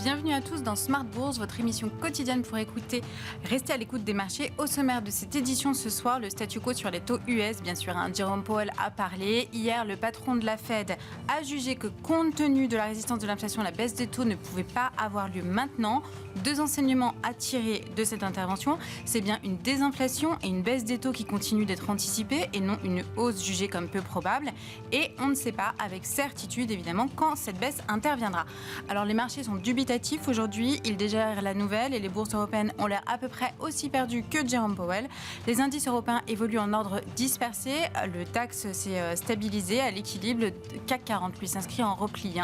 Bienvenue à tous dans Smart Bourse, votre émission quotidienne pour rester à l'écoute des marchés. Au sommaire de cette édition ce soir, le statu quo sur les taux US. Bien sûr, Jérôme Powell a parlé. Hier, le patron de la Fed a jugé que compte tenu de la résistance de l'inflation, la baisse des taux ne pouvait pas avoir lieu maintenant. Deux enseignements à tirer de cette intervention. C'est bien une désinflation et une baisse des taux qui continue d'être anticipée et non une hausse jugée comme peu probable. Et on ne sait pas avec certitude évidemment quand cette baisse interviendra. Alors les marchés sont dubitatifs aujourd'hui, ils digèrent la nouvelle et les bourses européennes ont l'air à peu près aussi perdues que Jérôme Powell. Les indices européens évoluent en ordre dispersé, le DAX s'est stabilisé à l'équilibre, le CAC 40 lui s'inscrit en repli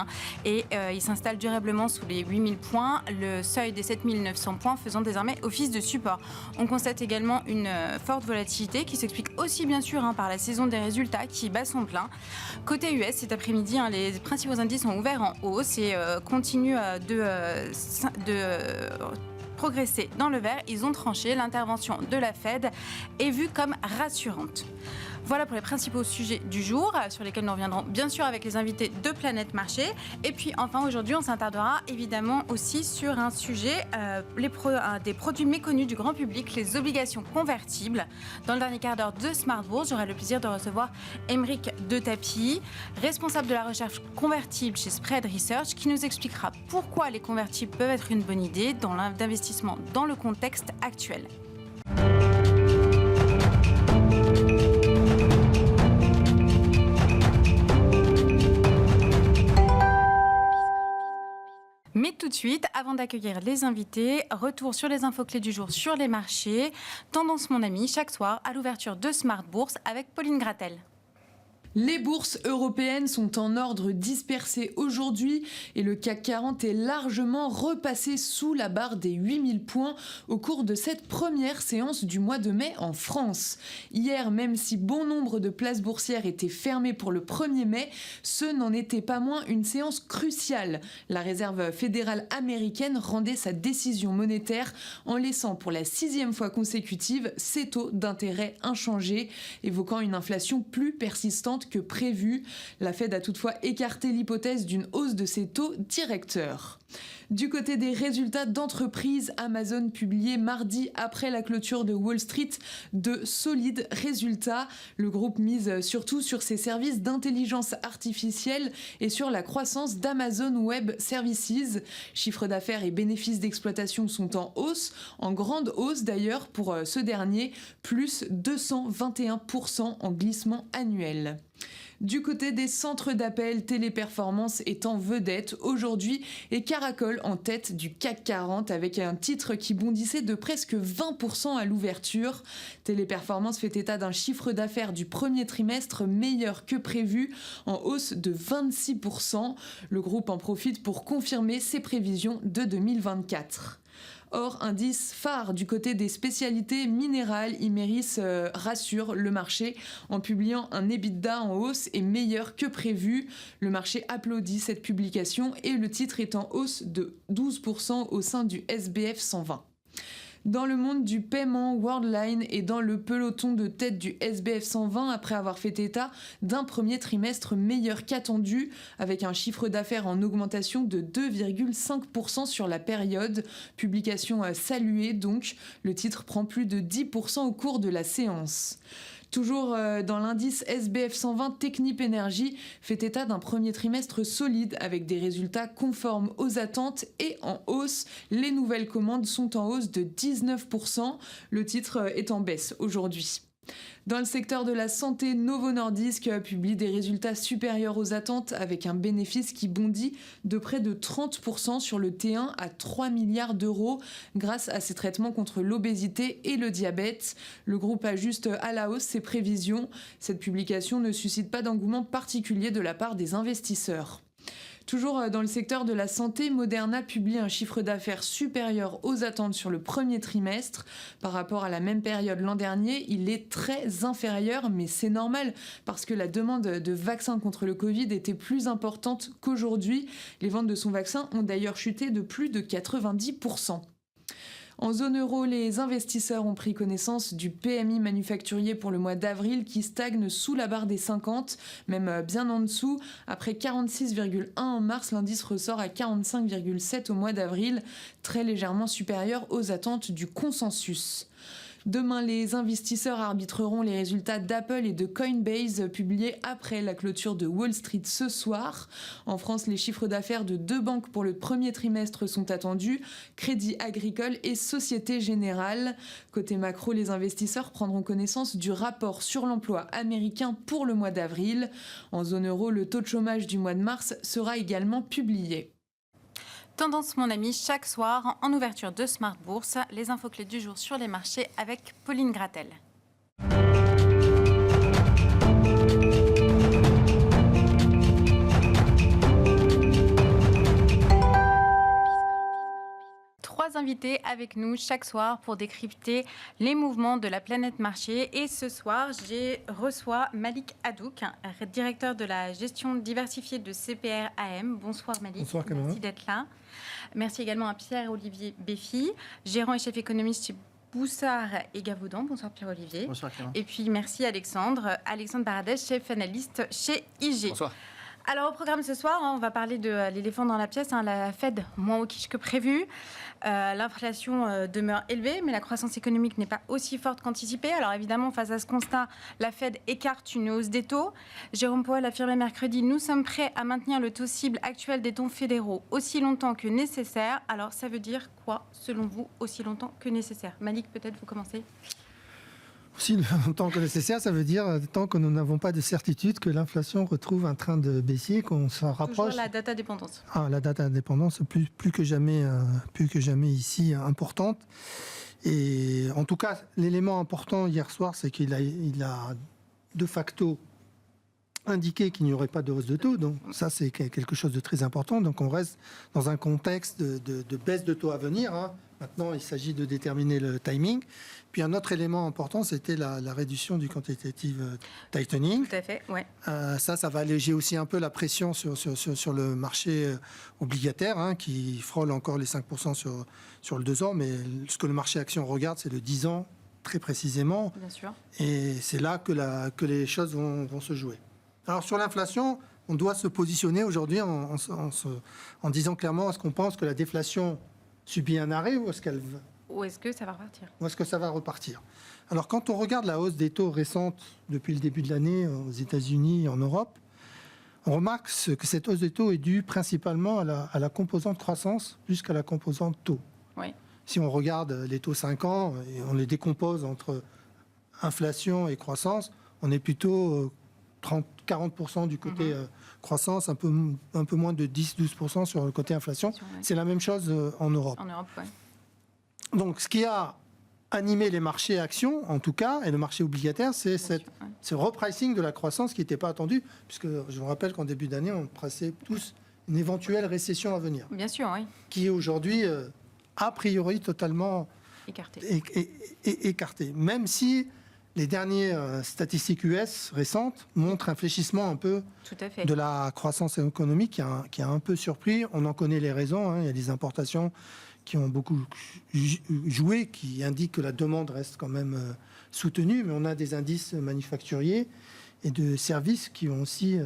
et il s'installe durablement sous les 8000 points, le seuil des 7900 points faisant désormais office de support. On constate également une forte volatilité qui s'explique aussi bien sûr par la saison des résultats qui bat son plein. Côté US, cet après-midi, les principaux indices sont ouverts en hausse et continuent de progresser dans le vert. Ils ont tranché. L'intervention de la Fed est vue comme rassurante. Voilà pour les principaux sujets du jour sur lesquels nous reviendrons bien sûr avec les invités de Planète Marché. Et puis enfin aujourd'hui on s'attardera évidemment aussi sur un sujet, des produits méconnus du grand public, les obligations convertibles. Dans le dernier quart d'heure de Smart Bourse, j'aurai le plaisir de recevoir Aymeric De Tappy, responsable de la recherche convertible chez Spread Research, qui nous expliquera pourquoi les convertibles peuvent être une bonne idée d'investissement dans le contexte actuel. Mais tout de suite, avant d'accueillir les invités, retour sur les infos clés du jour sur les marchés. Tendance mon ami, chaque soir à l'ouverture de Smart Bourse avec Pauline Gratel. Les bourses européennes sont en ordre dispersé aujourd'hui et le CAC 40 est largement repassé sous la barre des 8000 points au cours de cette première séance du mois de mai en France. Hier, même si bon nombre de places boursières étaient fermées pour le 1er mai, ce n'en était pas moins une séance cruciale. La Réserve fédérale américaine rendait sa décision monétaire en laissant pour la 6e fois consécutive ses taux d'intérêt inchangés, évoquant une inflation plus persistante que prévu. La Fed a toutefois écarté l'hypothèse d'une hausse de ses taux directeurs. Du côté des résultats d'entreprise, Amazon publiait mardi après la clôture de Wall Street de solides résultats. Le groupe mise surtout sur ses services d'intelligence artificielle et sur la croissance d'Amazon Web Services. Chiffre d'affaires et bénéfices d'exploitation sont en grande hausse d'ailleurs pour ce dernier, plus 221% en glissement annuel. Du côté des centres d'appel, Téléperformance est en vedette aujourd'hui et caracole en tête du CAC 40 avec un titre qui bondissait de presque 20% à l'ouverture. Téléperformance fait état d'un chiffre d'affaires du premier trimestre meilleur que prévu, en hausse de 26%. Le groupe en profite pour confirmer ses prévisions de 2024. Or, indice phare du côté des spécialités minérales, Imerys rassure le marché en publiant un EBITDA en hausse et meilleur que prévu. Le marché applaudit cette publication et le titre est en hausse de 12% au sein du SBF 120. Dans le monde du paiement, Worldline est dans le peloton de tête du SBF 120 après avoir fait état d'un premier trimestre meilleur qu'attendu, avec un chiffre d'affaires en augmentation de 2,5% sur la période. Publication saluée donc, le titre prend plus de 10% au cours de la séance. Toujours dans l'indice SBF 120, Technip Energies fait état d'un premier trimestre solide avec des résultats conformes aux attentes et en hausse. Les nouvelles commandes sont en hausse de 19%. Le titre est en baisse aujourd'hui. Dans le secteur de la santé, Novo Nordisk publie des résultats supérieurs aux attentes avec un bénéfice qui bondit de près de 30% sur le T1 à 3 milliards d'euros grâce à ses traitements contre l'obésité et le diabète. Le groupe ajuste à la hausse ses prévisions. Cette publication ne suscite pas d'engouement particulier de la part des investisseurs. Toujours dans le secteur de la santé, Moderna publie un chiffre d'affaires supérieur aux attentes sur le premier trimestre. Par rapport à la même période l'an dernier, il est très inférieur, mais c'est normal parce que la demande de vaccins contre le Covid était plus importante qu'aujourd'hui. Les ventes de son vaccin ont d'ailleurs chuté de plus de 90%. En zone euro, les investisseurs ont pris connaissance du PMI manufacturier pour le mois d'avril qui stagne sous la barre des 50, même bien en dessous. Après 46,1 en mars, l'indice ressort à 45,7 au mois d'avril, très légèrement supérieur aux attentes du consensus. Demain, les investisseurs arbitreront les résultats d'Apple et de Coinbase publiés après la clôture de Wall Street ce soir. En France, les chiffres d'affaires de 2 banques pour le premier trimestre sont attendus, Crédit Agricole et Société Générale. Côté macro, les investisseurs prendront connaissance du rapport sur l'emploi américain pour le mois d'avril. En zone euro, le taux de chômage du mois de mars sera également publié. Tendance, mon ami, chaque soir, en ouverture de Smart Bourse, les infos clés du jour sur les marchés avec Pauline Gratel. Trois invités avec nous chaque soir pour décrypter les mouvements de la planète marché. Et ce soir, je reçois Malik Haddouk, directeur de la gestion diversifiée de CPR AM. Bonsoir Malik. Bonsoir Caméra. Merci d'être là. Merci également à Pierre-Olivier Béfi, gérant et chef économiste chez Boussard et Gavaudan. Bonsoir Pierre-Olivier. Bonsoir Clément. Et puis merci Alexandre Baradès, chef analyste chez IG. Bonsoir. Alors au programme ce soir, on va parler de l'éléphant dans la pièce, la Fed moins hawkish que prévu. L'inflation demeure élevée, mais la croissance économique n'est pas aussi forte qu'anticipée. Alors évidemment, face à ce constat, la Fed écarte une hausse des taux. Jérôme Powell affirmait mercredi, nous sommes prêts à maintenir le taux cible actuel des taux fédéraux aussi longtemps que nécessaire. Alors ça veut dire quoi, selon vous, aussi longtemps que nécessaire? Malik, peut-être vous commencez. Aussi longtemps que nécessaire, ça veut dire tant que nous n'avons pas de certitude que l'inflation retrouve un train de baissier, qu'on s'en rapproche. Toujours la data dépendance. La data dépendance plus que jamais ici importante. Et en tout cas, l'élément important hier soir, c'est qu'il a de facto indiqué qu'il n'y aurait pas de hausse de taux. Donc ça, c'est quelque chose de très important. Donc on reste dans un contexte de baisse de taux à venir. Maintenant, il s'agit de déterminer le timing. Puis un autre élément important, c'était la réduction du quantitative tightening. Tout à fait, ouais. Ça va alléger aussi un peu la pression sur le marché obligataire, qui frôle encore les 5% sur le 2 ans. Mais ce que le marché action regarde, c'est le 10 ans, très précisément. Bien sûr. Et c'est là que les choses vont se jouer. Alors sur l'inflation, on doit se positionner aujourd'hui en disant clairement, est-ce qu'on pense que la déflation subit un arrêt ou est-ce que ça va repartir? Ou est-ce que ça va repartir? Alors quand on regarde la hausse des taux récente depuis le début de l'année aux États-Unis et en Europe, on remarque que cette hausse des taux est due principalement à la composante croissance plus qu'à la composante taux. Oui. Si on regarde les taux 5 ans et on les décompose entre inflation et croissance, on est plutôt 40% du côté croissance, un peu moins de 10-12% sur le côté inflation. C'est la même chose en Europe. En Europe, oui. Donc, ce qui a animé les marchés actions, en tout cas, et le marché obligataire, c'est ce repricing de la croissance qui n'était pas attendu, puisque je vous rappelle qu'en début d'année, on pressait tous une éventuelle récession à venir. Bien sûr, oui. Qui est aujourd'hui, a priori, totalement écartée. Même si les dernières statistiques US récentes montrent un fléchissement un peu de la croissance économique qui a un peu surpris. On en connaît les raisons. Il y a des importations qui ont beaucoup joué, qui indiquent que la demande reste quand même soutenue. Mais on a des indices manufacturiers et de services qui ont aussi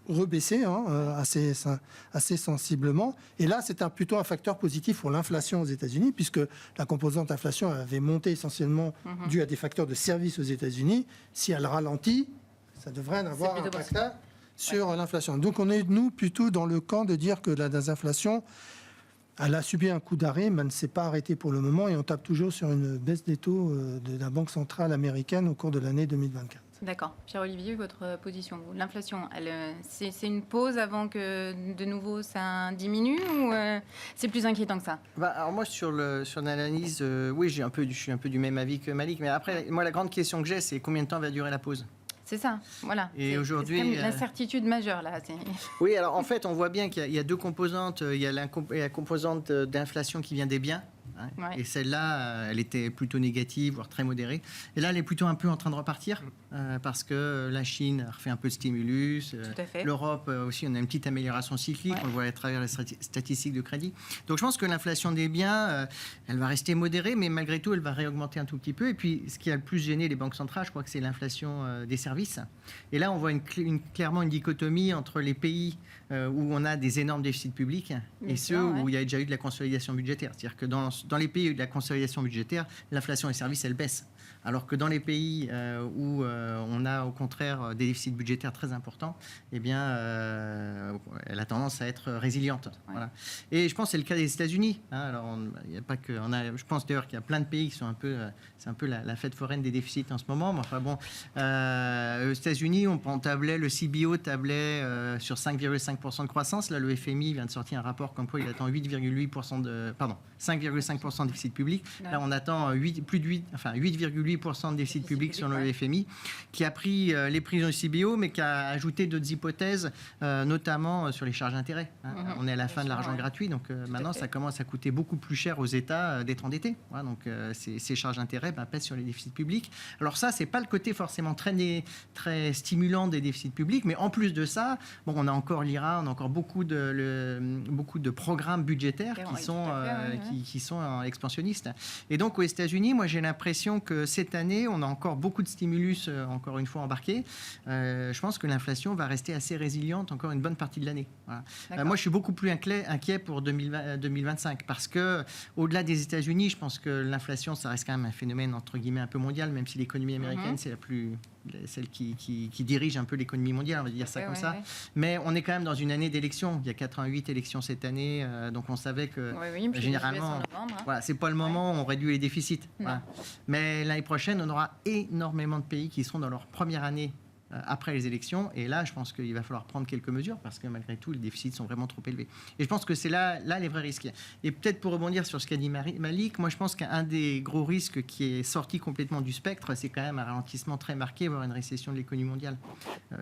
rebaissé assez sensiblement. Et là, c'est plutôt un facteur positif pour l'inflation aux États-Unis, puisque la composante inflation avait monté essentiellement due à des facteurs de services aux États-Unis. Si elle ralentit, ça devrait en avoir un impact sur l'inflation. Donc on est, nous, plutôt dans le camp de dire que la désinflation, elle a subi un coup d'arrêt, mais elle ne s'est pas arrêtée pour le moment, et on tape toujours sur une baisse des taux de la Banque centrale américaine au cours de l'année 2024. D'accord. Pierre-Olivier, votre position? L'inflation, c'est une pause avant que de nouveau ça diminue ou c'est plus inquiétant que ça? Alors moi, sur l'analyse, oui, je suis un peu du même avis que Malik, mais après, moi, la grande question que j'ai, c'est combien de temps va durer la pause? C'est ça, voilà. Et aujourd'hui, c'est l'incertitude majeure là. Oui, alors en fait, on voit bien qu'il y a deux composantes. Il y a la composante d'inflation qui vient des biens, Hein. Ouais. Et celle-là, elle était plutôt négative, voire très modérée. Et là, elle est plutôt un peu en train de repartir parce que la Chine a refait un peu de stimulus. Tout à fait. L'Europe aussi, on a une petite amélioration cyclique. Ouais. On le voit à travers les statistiques de crédit. Donc je pense que l'inflation des biens, elle va rester modérée, mais malgré tout, elle va réaugmenter un tout petit peu. Et puis, ce qui a le plus gêné les banques centrales, je crois que c'est l'inflation des services. Et là, on voit clairement une dichotomie entre les pays où on a des énormes déficits publics et ceux où il y a déjà eu de la consolidation budgétaire. C'est-à-dire que dans les pays où il y a eu de la consolidation budgétaire, l'inflation des services, elle baisse. Alors que dans les pays où on a au contraire des déficits budgétaires très importants, eh bien, elle a tendance à être résiliente. Ouais. Voilà. Et je pense que c'est le cas des États-Unis. Hein. Alors, il n'y a pas que, je pense d'ailleurs qu'il y a plein de pays qui sont un peu, c'est un peu la fête foraine des déficits en ce moment. Mais enfin bon, aux États-Unis, on tablait, le CBO tablait sur 5,5% de croissance. Là, le FMI vient de sortir un rapport comme quoi il attend 5,5% de déficit public. Ouais. Là, on attend 8,8% de déficit public sur le FMI, qui a pris les prévisions du CBO, mais qui a ajouté d'autres hypothèses, notamment sur les charges d'intérêt. Hein. On est à la fin de l'argent gratuit, donc maintenant, ça commence à coûter beaucoup plus cher aux États d'être endettés. Voilà, donc ces charges d'intérêt pèsent sur les déficits publics. Alors ça, c'est pas le côté forcément très stimulant des déficits publics, mais en plus de ça, bon, on a encore l'IRA, on a encore beaucoup de programmes budgétaires qui sont expansionnistes. Et donc aux États-Unis, moi j'ai l'impression que cette année, on a encore beaucoup de stimulus, encore une fois embarqués. Je pense que l'inflation va rester assez résiliente encore une bonne partie de l'année. Voilà. Moi, je suis beaucoup plus inquiet pour 2025 parce que, au-delà des États-Unis, je pense que l'inflation, ça reste quand même un phénomène entre guillemets un peu mondial, même si l'économie américaine, c'est celle qui dirige un peu l'économie mondiale, on va dire ça comme ça. Mais on est quand même dans une année d'élections. Il y a 88 élections cette année, donc on savait que généralement, voilà, c'est pas le moment où on réduit les déficits. Voilà. Mais l'année prochaine, on aura énormément de pays qui seront dans leur première année après les élections. Et là, je pense qu'il va falloir prendre quelques mesures parce que malgré tout, les déficits sont vraiment trop élevés. Et je pense que c'est là les vrais risques. Et peut-être pour rebondir sur ce qu'a dit Malik, moi je pense qu'un des gros risques qui est sorti complètement du spectre, c'est quand même un ralentissement très marqué, voire une récession de l'économie mondiale.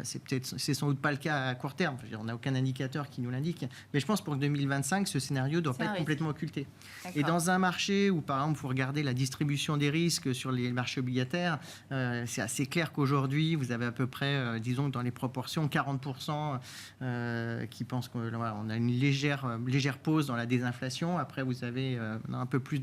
C'est sans doute pas le cas à court terme. On n'a aucun indicateur qui nous l'indique. Mais je pense pour 2025, ce scénario ne doit pas être complètement occulté. Et dans un marché où, par exemple, il faut regarder la distribution des risques sur les marchés obligataires, c'est assez clair qu'aujourd'hui, vous avez à peu près, disons, dans les proportions, 40% qui pensent qu'on a une légère pause dans la désinflation. Après, vous avez un peu plus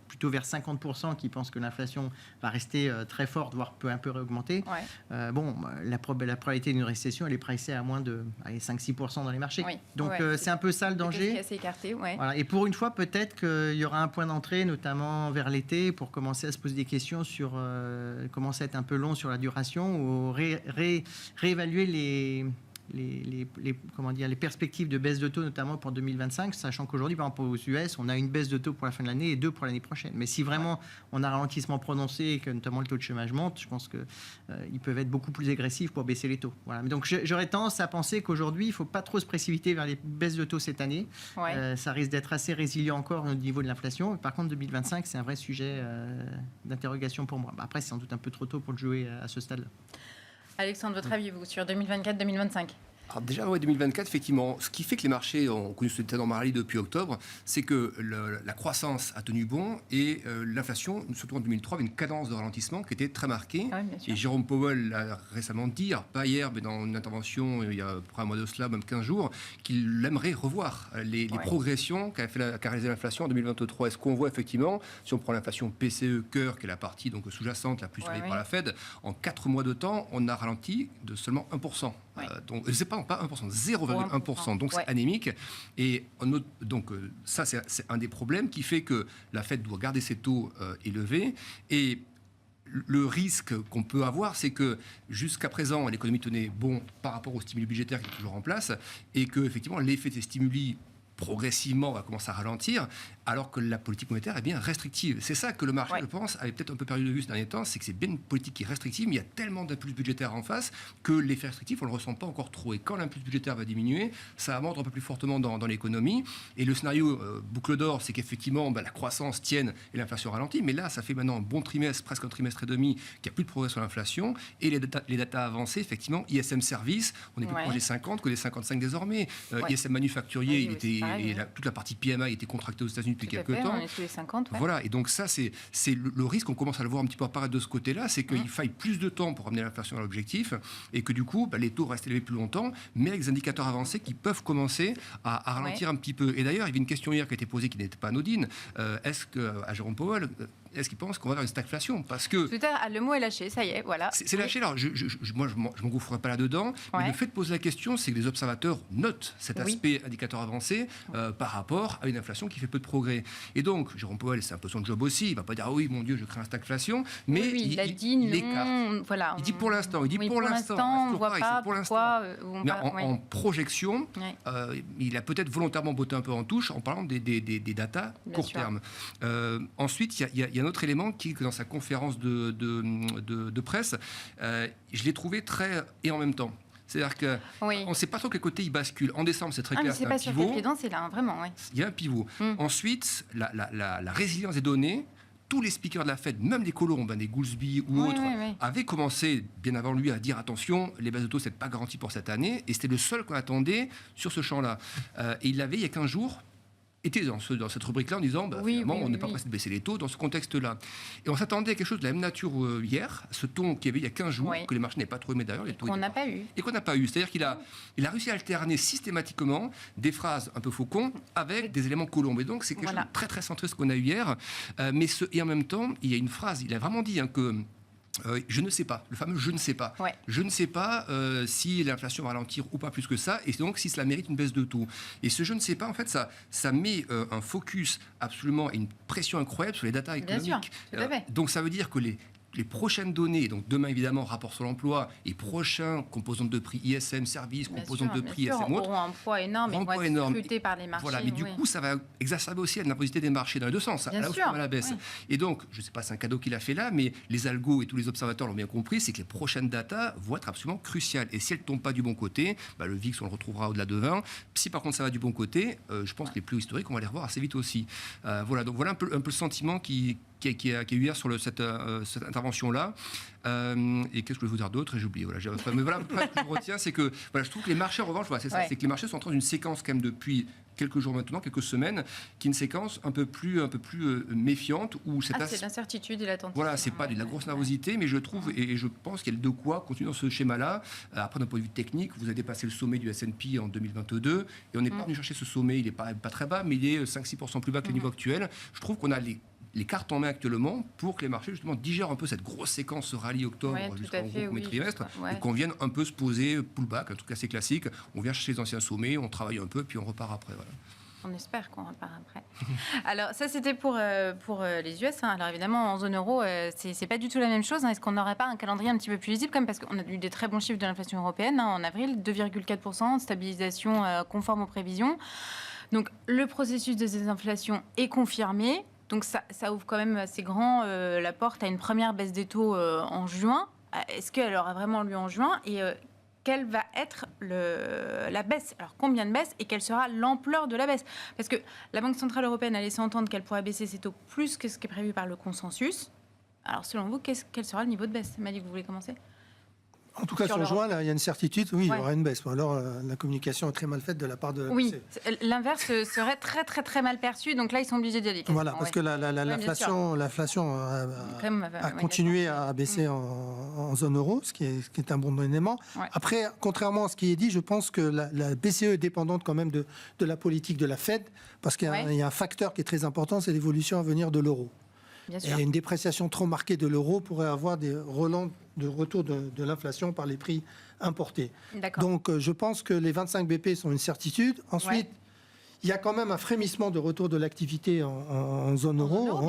plutôt vers 50% qui pensent que l'inflation va rester très forte, voire peut un peu réaugmenter. Ouais. La probabilité d'une récession, elle est pricée à moins de 5-6% dans les marchés. Oui. Donc, c'est un peu ça le danger. C'est assez écarté, ouais. Voilà. Et pour une fois, peut-être qu'il y aura un point d'entrée, notamment vers l'été, pour commencer à se poser des questions sur comment ça va être un peu long sur la duration, ou réévaluer les perspectives de baisse de taux, notamment pour 2025, sachant qu'aujourd'hui, par exemple, aux US, on a une baisse de taux pour la fin de l'année et 2 pour l'année prochaine. Mais si vraiment on a un ralentissement prononcé et que notamment le taux de chômage monte, je pense qu'ils peuvent être beaucoup plus agressifs pour baisser les taux. Voilà. Mais donc j'aurais tendance à penser qu'aujourd'hui, il ne faut pas trop se précipiter vers les baisses de taux cette année. Ouais. Ça risque d'être assez résilient encore au niveau de l'inflation. Par contre, 2025, c'est un vrai sujet d'interrogation pour moi. Après, c'est sans doute un peu trop tôt pour le jouer à ce stade-là. Alexandre, votre avis, vous, sur 2024-2025 ? Alors déjà, 2024, effectivement, ce qui fait que les marchés ont connu cette anormalie depuis octobre, c'est que la croissance a tenu bon et l'inflation, surtout en 2003, avait une cadence de ralentissement qui était très marquée. Ah oui, et Jérôme Powell l'a récemment dit, pas hier, mais dans une intervention il y a un mois de cela, même 15 jours, qu'il aimerait revoir les progressions qu'a réalisé l'inflation en 2023. Et ce qu'on voit effectivement, si on prend l'inflation PCE cœur, qui est la partie donc sous-jacente la plus surveillée par la Fed, en 4 mois de temps, on a ralenti de seulement 1%. Donc, c'est pas 1%, 0,1%. Donc, c'est anémique. Et ça, c'est un des problèmes qui fait que la Fed doit garder ses taux élevés. Et le risque qu'on peut avoir, c'est que jusqu'à présent, l'économie tenait bon par rapport au stimuli budgétaire qui est toujours en place et que, effectivement, l'effet de ces stimuli progressivement va commencer à ralentir, alors que la politique monétaire est bien restrictive. C'est ça que le marché, je pense, avait peut-être un peu perdu de vue ces derniers temps, c'est que c'est bien une politique qui est restrictive, mais il y a tellement d'impulses budgétaires en face que l'effet restrictif, on ne le ressent pas encore trop. Et quand l'impulse budgétaire va diminuer, ça va monter un peu plus fortement dans l'économie. Et le scénario boucle d'or, c'est qu'effectivement, la croissance tienne et l'inflation ralentit. Mais là, ça fait maintenant un bon trimestre, presque un trimestre et demi, qu'il n'y a plus de progrès sur l'inflation. Et les datas avancées, effectivement, ISM Service, on est plus proche des 50 que des 55 désormais. ISM manufacturier, il était pareil, toute la partie PMI était contractée aux États-Unis depuis quelques temps. On est sous les 50. Ouais. Voilà, et donc ça, c'est le risque, on commence à le voir un petit peu apparaître de ce côté-là, c'est qu'il faille plus de temps pour amener l'inflation à l'objectif, et que du coup, les taux restent élevés plus longtemps, mais avec des indicateurs avancés qui peuvent commencer à ralentir un petit peu. Et d'ailleurs, il y avait une question hier qui a été posée qui n'était pas anodine. Est-ce qu'à Jérôme Powell, est-ce qu'il pense qu'on va vers une stagflation? Parce que le mot est lâché, ça y est, voilà. C'est lâché. Alors, moi, je ne m'engouffrerai pas là-dedans, mais le fait de poser la question, c'est que les observateurs notent cet aspect indicateur avancé par rapport à une inflation qui fait peu de progrès. Et donc, Jérôme Powell, c'est un peu son job aussi. Il ne va pas dire oui, mon Dieu, je crée une stagflation, mais il écarte. Voilà, il dit pour l'instant. Il dit pour l'instant. On ne voit pas pourquoi. En projection, il a peut-être volontairement botté un peu en touche en parlant des datas court terme. Ensuite, il y a un autre élément qui, dans sa conférence de presse, je l'ai trouvé très et en même temps. C'est-à-dire qu'on ne sait pas trop quel côté il bascule. En décembre, c'est très clair. C'est pas sur quel pied danser, là, vraiment. Il y a un pivot. Ensuite, la résilience des données. Tous les speakers de la Fed, même les colombes, des Goolsbee ou autres, avaient commencé bien avant lui à dire attention, les bases de taux, c'est pas garanti pour cette année. Et c'était le seul qu'on attendait sur ce champ-là. Et il l'avait, il y a 15 jours, était dans cette rubrique-là en disant finalement, on n'est pas pressé de baisser les taux dans ce contexte-là. Et on s'attendait à quelque chose de la même nature hier, ce ton qu'il y avait il y a 15 jours, que les marchés n'avaient pas trop aimé d'ailleurs. Qu'on n'a pas eu. Et qu'on n'a pas eu. C'est-à-dire qu'il a réussi à alterner systématiquement des phrases un peu faucons avec des éléments colombes. Et donc c'est quelque chose de très très centré ce qu'on a eu hier. Et en même temps, il y a une phrase, il a vraiment dit que... je ne sais pas, le fameux je ne sais pas. Je ne sais pas si l'inflation va ralentir ou pas plus que ça, et donc si cela mérite une baisse de taux. Et ce je ne sais pas, en fait, ça met un focus absolument et une pression incroyable sur les datas économiques. Bien sûr, tout à fait. Donc ça veut dire que les prochaines données, donc demain évidemment rapport sur l'emploi et prochains composantes de prix ISM services, composantes de prix ISM autres, auront un poids énorme, ils vont être scrutés par les marchés. Voilà, mais du coup ça va exacerber aussi la nervosité des marchés dans les deux sens, à la hausse comme à la baisse. Et donc, je ne sais pas, c'est un cadeau qu'il a fait là, mais les algos et tous les observateurs l'ont bien compris, c'est que les prochaines datas vont être absolument cruciales. Et si elles ne tombent pas du bon côté, le VIX on le retrouvera au-delà de 20. Si par contre ça va du bon côté, je pense que les plus historiques on va les revoir assez vite aussi. Voilà, donc voilà un peu le sentiment qui a eu hier sur cette intervention-là. Et qu'est-ce que je voulais vous dire d'autre? Et j'ai oublié. Mais voilà, ce que je retiens, c'est que je trouve que les marchés, en revanche, c'est ça, c'est que les marchés sont en train d'une séquence quand même depuis quelques jours maintenant, quelques semaines, qui est une séquence un peu plus méfiante. Où c'est l'incertitude et l'attention. Voilà, c'est pas de la grosse nervosité, mais je trouve, et je pense qu'il y a de quoi continuer dans ce schéma-là. Après, d'un point de vue technique, vous avez dépassé le sommet du S&P en 2022, et on n'est pas venu chercher ce sommet, il n'est pas très bas, mais il est 5-6% plus bas que le niveau actuel. Je trouve qu'on a les cartes en main actuellement pour que les marchés justement digèrent un peu cette grosse séquence, ce rallye octobre jusqu'au premier trimestre, et qu'on vienne un peu se poser pullback, un truc assez classique. On vient chercher les anciens sommets, on travaille un peu, puis on repart après. Voilà. On espère qu'on repart après. Alors ça c'était pour les US. Alors évidemment en zone euro, c'est pas du tout la même chose. Est-ce qu'on n'aurait pas un calendrier un petit peu plus lisible, comme parce qu'on a eu des très bons chiffres de l'inflation européenne en avril, 2,4%, stabilisation conforme aux prévisions. Donc le processus de désinflation est confirmé. Donc ça ouvre quand même assez grand la porte à une première baisse des taux en juin. Est-ce qu'elle aura vraiment lieu en juin? Et quelle va être la baisse? Alors combien de baisses et quelle sera l'ampleur de la baisse? Parce que la Banque Centrale Européenne a laissé entendre qu'elle pourrait baisser ses taux plus que ce qui est prévu par le consensus. Alors selon vous, quel sera le niveau de baisse? Malik, vous voulez commencer? En tout cas, sur juin, là, il y a une certitude, il y aura une baisse. Alors, la communication est très mal faite de la part de la BCE. L'inverse serait très, très, très mal perçu. Donc là, ils sont obligés d'y aller. Voilà, parce que l'inflation a continué à baisser en zone euro, ce qui est un bon élément. Après, contrairement à ce qui est dit, je pense que la BCE est dépendante quand même de la politique de la Fed, parce qu'il y a un facteur qui est très important, c'est l'évolution à venir de l'euro. Et une dépréciation trop marquée de l'euro pourrait avoir des relents de retour de l'inflation par les prix importés. Donc je pense que les 25 BP sont une certitude. Ensuite, il y a quand même un frémissement de retour de l'activité en zone euro.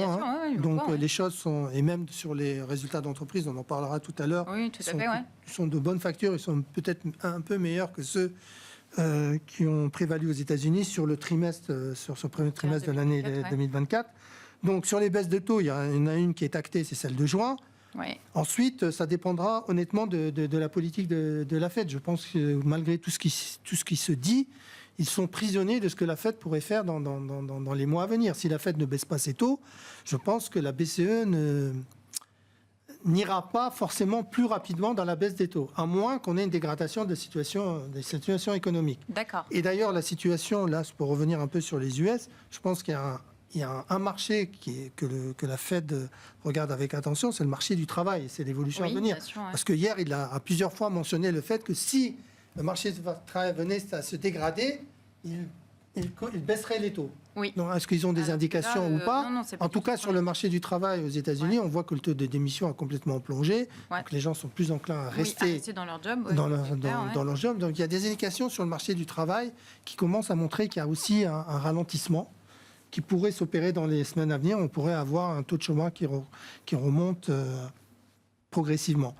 Donc les choses sont, et même sur les résultats d'entreprise, on en parlera tout à l'heure, sont de bonnes factures, ils sont peut-être un peu meilleurs que ceux qui ont prévalu aux États-Unis sur ce premier trimestre de l'année 2024. Donc, sur les baisses de taux, il y en a une qui est actée, c'est celle de juin. Ensuite, ça dépendra honnêtement de la politique de la Fed. Je pense que malgré tout ce qui se dit, ils sont prisonniers de ce que la Fed pourrait faire dans les mois à venir. Si la Fed ne baisse pas ses taux, je pense que la BCE n'ira pas forcément plus rapidement dans la baisse des taux, à moins qu'on ait une dégradation des situations économiques. D'accord. Et d'ailleurs, la situation, là, pour revenir un peu sur les US, je pense qu'il y a un marché que la Fed regarde avec attention, c'est le marché du travail, c'est l'évolution à venir. Bien sûr, ouais. Parce que hier, il a plusieurs fois mentionné le fait que si le marché du travail venait à se dégrader, il baisserait les taux. Oui. Donc, est-ce qu'ils ont des indications ou pas? Non, c'est pas En tout cas, sur le marché du travail aux États-Unis, on voit que le taux de démission a complètement plongé. Ouais. Donc les gens sont plus enclins à rester, dans leur job. dans leur job. Donc il y a des indications sur le marché du travail qui commencent à montrer qu'il y a aussi un ralentissement qui pourrait s'opérer dans les semaines à venir. On pourrait avoir un taux de chômage qui remonte progressivement.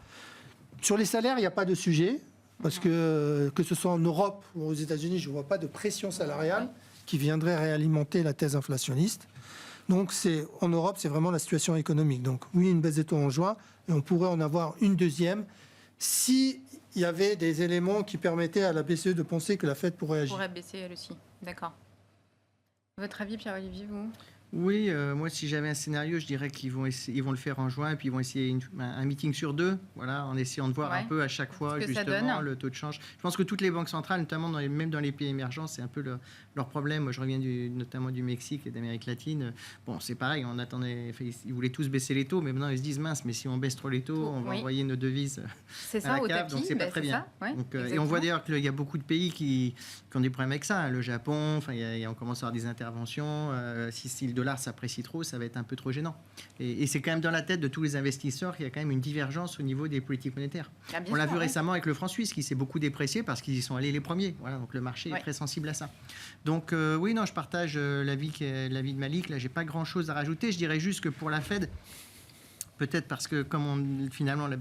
Sur les salaires, il n'y a pas de sujet. Parce que ce soit en Europe ou aux États-Unis, je ne vois pas de pression salariale qui viendrait réalimenter la thèse inflationniste. Donc en Europe, c'est vraiment la situation économique. Donc oui, une baisse des taux en juin, et on pourrait en avoir une deuxième s'il y avait des éléments qui permettaient à la BCE de penser que la Fed pourrait agir. Pourrait baisser elle aussi, d'accord. Votre avis, Pierre-Olivier, vous? Oui, moi, si j'avais un scénario, je dirais qu'ils vont le faire en juin, et puis ils vont essayer un meeting sur 2, voilà, en essayant de voir un peu à chaque fois, justement, le taux de change. Je pense que toutes les banques centrales, notamment même dans les pays émergents, c'est un peu leur problème. Moi, je reviens notamment du Mexique et d'Amérique latine. Bon, c'est pareil, ils voulaient tous baisser les taux, mais maintenant, ils se disent, mince, mais si on baisse trop les taux, on va envoyer nos devises à la cave, donc c'est pas très bien. Donc, et on voit d'ailleurs qu'il y a beaucoup de pays qui ont des problèmes avec ça. Le Japon, on commence à avoir des interventions. Si le dollar s'apprécie trop, ça va être un peu trop gênant. Et c'est quand même dans la tête de tous les investisseurs qu'il y a quand même une divergence au niveau des politiques monétaires. On l'a vu récemment avec le franc suisse qui s'est beaucoup déprécié parce qu'ils y sont allés les premiers. Voilà, donc le marché est très sensible à ça. Donc oui, non, je partage l'avis de Malik. Là, j'ai pas grand-chose à rajouter. Je dirais juste que pour la Fed, peut-être parce que finalement le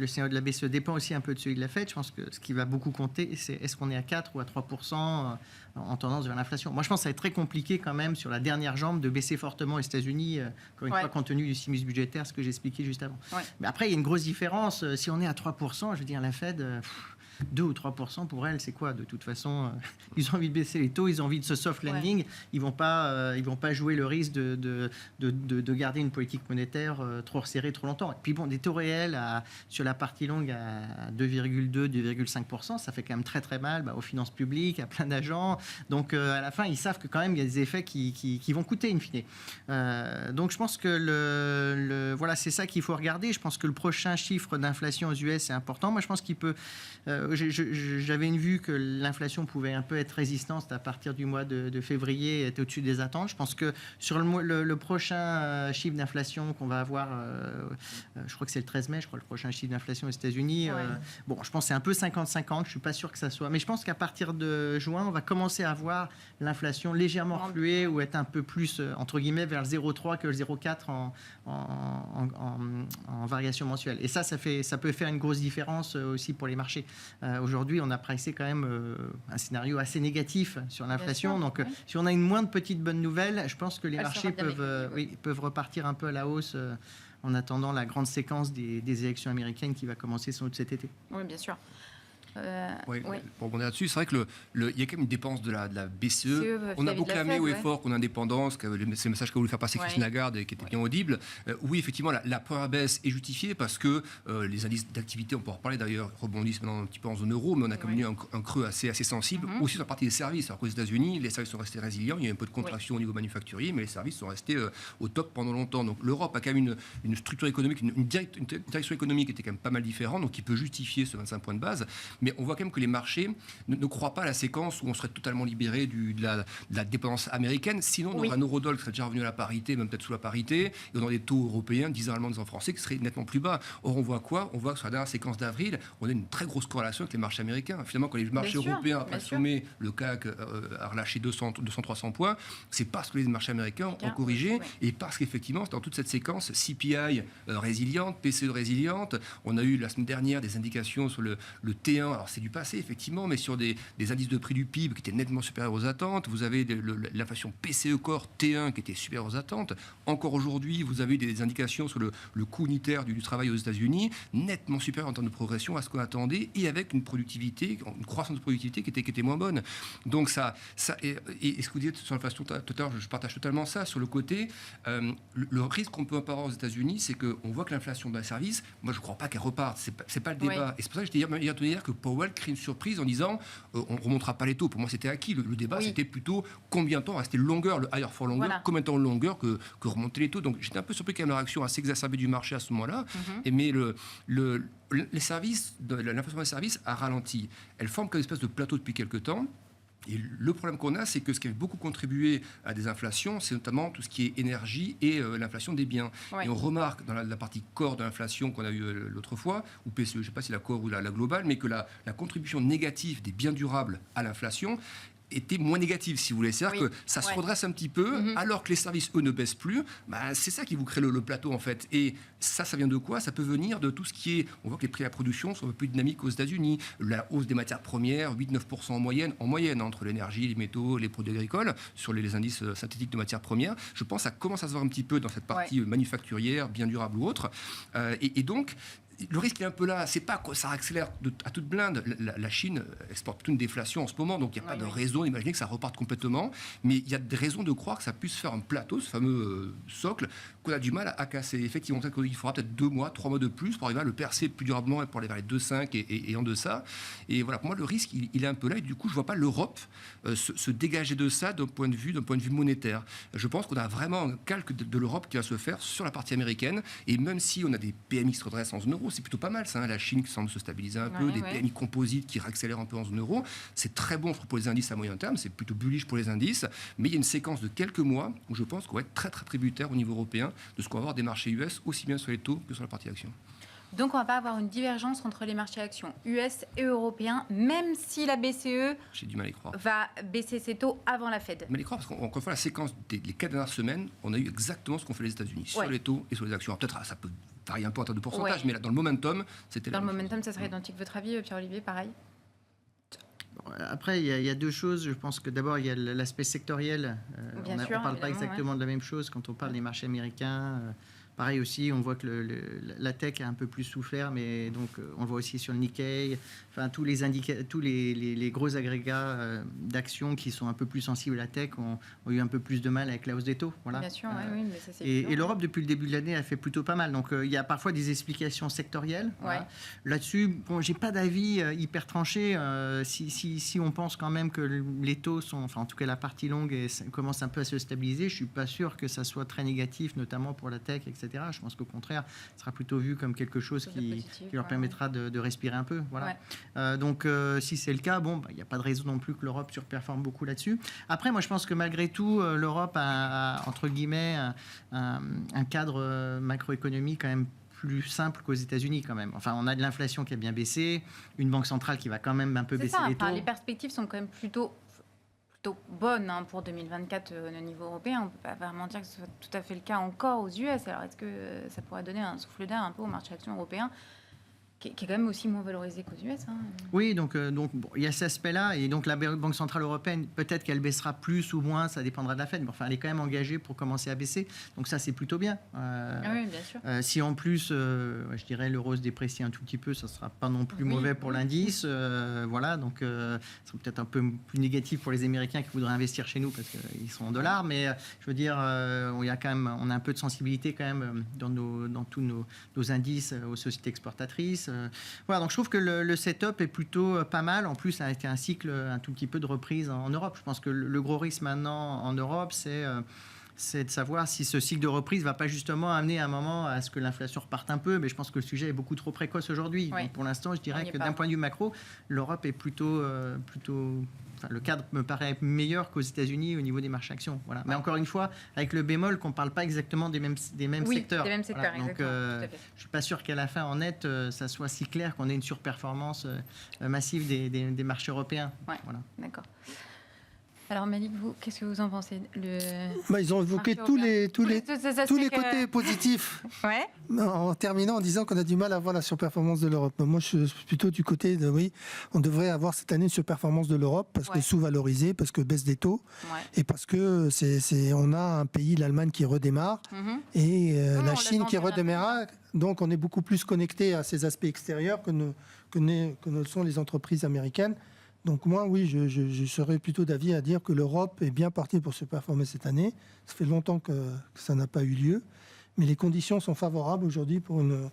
scénario de la BCE dépend aussi un peu de celui de la Fed, je pense que ce qui va beaucoup compter, c'est est-ce qu'on est à 4 ou à 3% en tendance vers l'inflation. Moi, je pense que ça va être très compliqué quand même sur la dernière jambe de baisser fortement aux États-Unis, encore une fois, compte tenu du stimulus budgétaire, ce que j'expliquais juste avant. Mais après, il y a une grosse différence. Si on est à 3%, je veux dire, la Fed... 2 ou 3% pour elle, c'est quoi? De toute façon, ils ont envie de baisser les taux, ils ont envie de ce soft landing. Ils vont pas jouer le risque de garder une politique monétaire trop resserrée trop longtemps. Et puis bon, des taux réels sur la partie longue à 2,2, 2,5%, ça fait quand même très très mal aux finances publiques, à plein d'agents. Donc à la fin, ils savent que quand même il y a des effets qui vont coûter in fine. Donc je pense que voilà, c'est ça qu'il faut regarder. Je pense que le prochain chiffre d'inflation aux US est important. Moi, je pense qu'il peut j'avais une vue que l'inflation pouvait un peu être résistante à partir du mois de février, être au-dessus des attentes. Je pense que sur le prochain chiffre d'inflation qu'on va avoir, je crois que c'est le 13 mai, je crois, le prochain chiffre d'inflation aux États-Unis. Bon, je pense que c'est un peu 50-50, je ne suis pas sûr que ça soit. Mais je pense qu'à partir de juin, on va commencer à voir l'inflation légèrement refluer ou être un peu plus, entre guillemets, vers le 0,3 que le 0,4 en variation mensuelle. Et ça peut faire une grosse différence aussi pour les marchés. Aujourd'hui, on a pricé quand même un scénario assez négatif sur l'inflation. Donc, si on a une moindre petite bonne nouvelle, je pense que les marchés peuvent repartir un peu à la hausse en attendant la grande séquence des élections américaines qui va commencer sans doute cet été. Oui, bien sûr. Pour rebondir là-dessus, c'est vrai que il y a quand même une dépense de la BCE. On a beau clamer haut et fort qu'on a indépendance, c'est le message qu'a voulu faire passer Christine Lagarde et qui était bien audible. Oui, effectivement, la première baisse est justifiée parce que les indices d'activité, on peut en reparler d'ailleurs, rebondissent maintenant un petit peu en zone euro, mais on a quand même eu un creux assez sensible. Aussi sur la partie des services. Alors qu'aux États-Unis, les services sont restés résilients. Il y a eu un peu de contraction au niveau manufacturier, mais les services sont restés au top pendant longtemps. Donc l'Europe a quand même une structure économique, une direction économique qui était quand même pas mal différente, donc qui peut justifier ce 25 points de base. Mais on voit quand même que les marchés ne croient pas à la séquence où on serait totalement libéré de la dépendance américaine. Sinon, on aurait un euro-dollar qui serait déjà revenu à la parité, même peut-être sous la parité, et on aurait des taux européens, 10 ans allemands, 10 ans français, qui seraient nettement plus bas. Or, on voit quoi? On voit que sur la dernière séquence d'avril, on a une très grosse corrélation avec les marchés américains. Finalement, quand les marchés européens, après le sommet, le CAC a relâché 200-300 points, c'est parce que les marchés américains ont corrigé et parce qu'effectivement, dans toute cette séquence, CPI résiliente, PCE résiliente, on a eu la semaine dernière des indications sur le T1 européen, alors c'est du passé effectivement, mais sur des indices de prix du PIB qui étaient nettement supérieurs aux attentes. Vous avez l'inflation PCE Core T1 qui était supérieure aux attentes. Encore aujourd'hui, vous avez des indications sur le coût unitaire du travail aux États-Unis, nettement supérieur en termes de progression à ce qu'on attendait, et avec une croissance de productivité qui était moins bonne. Donc et ce que vous dites sur l'inflation tout à l'heure, je partage totalement ça. Sur le côté, le risque qu'on peut avoir aux États-Unis, c'est qu'on voit que l'inflation de service, moi je ne crois pas qu'elle reparte. C'est pas le débat. Oui. Et c'est pour ça que je disais hier que Powell crée une surprise en disant on ne remontera pas les taux. Pour moi, c'était acquis. Le débat, c'était plutôt combien de temps rester longueur, le higher for longer, combien de temps longueur que remonter les taux. Donc j'étais un peu surpris quand même la réaction assez exacerbée du marché à ce moment-là. Mais les services, l'inflation des services a ralenti. Elle forme comme une espèce de plateau depuis quelques temps. Et le problème qu'on a, c'est que ce qui a beaucoup contribué à des inflations, c'est notamment tout ce qui est énergie et l'inflation des biens. Ouais. Et on remarque dans la partie core de l'inflation qu'on a eue l'autre fois, ou PCE, je ne sais pas si la core ou la globale, mais que la contribution négative des biens durables à l'inflation était moins négative, si vous voulez. C'est-à-dire que ça se redresse un petit peu, alors que les services, eux, ne baissent plus. C'est ça qui vous crée le plateau, en fait. Et ça vient de quoi? Ça peut venir de tout ce qui est... On voit que les prix à la production sont un peu plus dynamiques aux États-Unis. La hausse des matières premières, 8-9% en moyenne, entre l'énergie, les métaux, les produits agricoles, sur les indices synthétiques de matières premières. Je pense que ça commence à se voir un petit peu dans cette partie manufacturière, bien durable ou autre. Et donc... Le risque est un peu là, c'est pas que ça accélère à toute blinde. La Chine exporte toute une déflation en ce moment, donc il n'y a pas de raison d'imaginer que ça reparte complètement, mais il y a des raisons de croire que ça puisse faire un plateau, ce fameux socle, qu'on a du mal à casser. Effectivement, il faudra peut-être 2 mois, 3 mois de plus pour arriver à le percer plus durablement et pour aller vers les 2,5 et en deçà. Et voilà, pour moi, le risque, il est un peu là, et du coup, je ne vois pas l'Europe se dégager de ça d'un point de vue monétaire. Je pense qu'on a vraiment un calque de l'Europe qui va se faire sur la partie américaine, et même si on a des PMI qui se redressent en zone euro, c'est plutôt pas mal ça, la Chine qui semble se stabiliser un peu, des PMI composites qui réaccélèrent un peu en zone euro, c'est très bon pour les indices à moyen terme, c'est plutôt bullish pour les indices, mais il y a une séquence de quelques mois où je pense qu'on va être très très tributaire au niveau européen de ce qu'on va avoir des marchés US, aussi bien sur les taux que sur la partie action. Donc on ne va pas avoir une divergence entre les marchés actions US et européens, même si la BCE J'ai du mal à y croire. Va baisser ses taux avant la Fed. Mais à y croire, parce qu'encore une fois, la séquence des 4 dernières semaines, on a eu exactement ce qu'ont fait les États-Unis, sur les taux et sur les actions. Alors, peut-être ça peut varier un peu en termes de pourcentage, mais là, dans le momentum, c'était dans le momentum, ça serait identique. Votre avis, Pierre-Olivier, pareil? Après, il y a deux choses. Je pense que d'abord, il y a l'aspect sectoriel. On ne parle pas exactement de la même chose quand on parle des marchés américains. Pareil aussi, on voit que la tech a un peu plus souffert, mais donc on le voit aussi sur le Nikkei. Enfin, tous les gros agrégats d'actions qui sont un peu plus sensibles à la tech ont eu un peu plus de mal avec la hausse des taux. Voilà. Bien sûr, oui, mais ça c'est et l'Europe, depuis le début de l'année, a fait plutôt pas mal. Donc il y a parfois des explications sectorielles. Voilà. Là-dessus, bon, j'ai pas d'avis hyper tranché. Si on pense quand même que les taux sont, enfin en tout cas la partie longue commence un peu à se stabiliser, je suis pas sûr que ça soit très négatif, notamment pour la tech, etc. Je pense qu'au contraire, ce sera plutôt vu comme quelque chose qui leur permettra de respirer un peu. Voilà. Donc, si c'est le cas, bon, il n'y a pas de raison non plus que l'Europe surperforme beaucoup là-dessus. Après, moi, je pense que malgré tout, l'Europe a, entre guillemets, un cadre macroéconomique quand même plus simple qu'aux États-Unis quand même. Enfin, on a de l'inflation qui a bien baissé, une banque centrale qui va quand même un peu baisser les taux. Les perspectives sont quand même plutôt bonne pour 2024 au niveau européen. On ne peut pas vraiment dire que ce soit tout à fait le cas encore aux US. Alors, est-ce que ça pourrait donner un souffle d'air un peu au marché action européen qui est quand même aussi moins valorisé qu'aux US. Oui, donc bon, il y a cet aspect-là. Et donc, la Banque Centrale Européenne, peut-être qu'elle baissera plus ou moins, ça dépendra de la Fed. Mais enfin, elle est quand même engagée pour commencer à baisser. Donc, ça, c'est plutôt bien. Oui, bien sûr. Si en plus, je dirais, l'euro se déprécie un tout petit peu, ça ne sera pas non plus mauvais pour l'indice. Voilà, donc, ça sera peut-être un peu plus négatif pour les Américains qui voudraient investir chez nous parce qu'ils sont en dollars. Mais je veux dire, on a un peu de sensibilité quand même dans tous nos indices aux sociétés exportatrices. Voilà, donc je trouve que le setup est plutôt pas mal. En plus, ça a été un cycle un tout petit peu de reprise en Europe. Je pense que le gros risque maintenant en Europe, c'est de savoir si ce cycle de reprise ne va pas justement amener à un moment à ce que l'inflation reparte un peu. Mais je pense que le sujet est beaucoup trop précoce aujourd'hui. Donc pour l'instant, je dirais que d'un point de vue macro, l'Europe est plutôt le cadre me paraît meilleur qu'aux États-Unis au niveau des marchés actions. Voilà. Mais encore une fois, avec le bémol qu'on ne parle pas exactement des mêmes secteurs. Des mêmes secteurs, voilà. Donc, je ne suis pas sûr qu'à la fin, en net, ça soit si clair qu'on ait une surperformance massive des marchés européens. Ouais. Voilà. D'accord. Alors Malik, vous, qu'est-ce que vous en pensez Ils ont évoqué tous les côtés positifs, ouais. en terminant en disant qu'on a du mal à voir la surperformance de l'Europe. Moi, je suis plutôt du côté de oui, on devrait avoir cette année une surperformance de l'Europe parce que sous-valorisée, parce que baisse des taux, et parce que on a un pays, l'Allemagne, qui redémarre, et la Chine qui redémarre. Donc on est beaucoup plus connecté à ces aspects extérieurs que ne sont les entreprises américaines. Donc moi, oui, je serais plutôt d'avis à dire que l'Europe est bien partie pour se performer cette année. Ça fait longtemps que ça n'a pas eu lieu. Mais les conditions sont favorables aujourd'hui pour une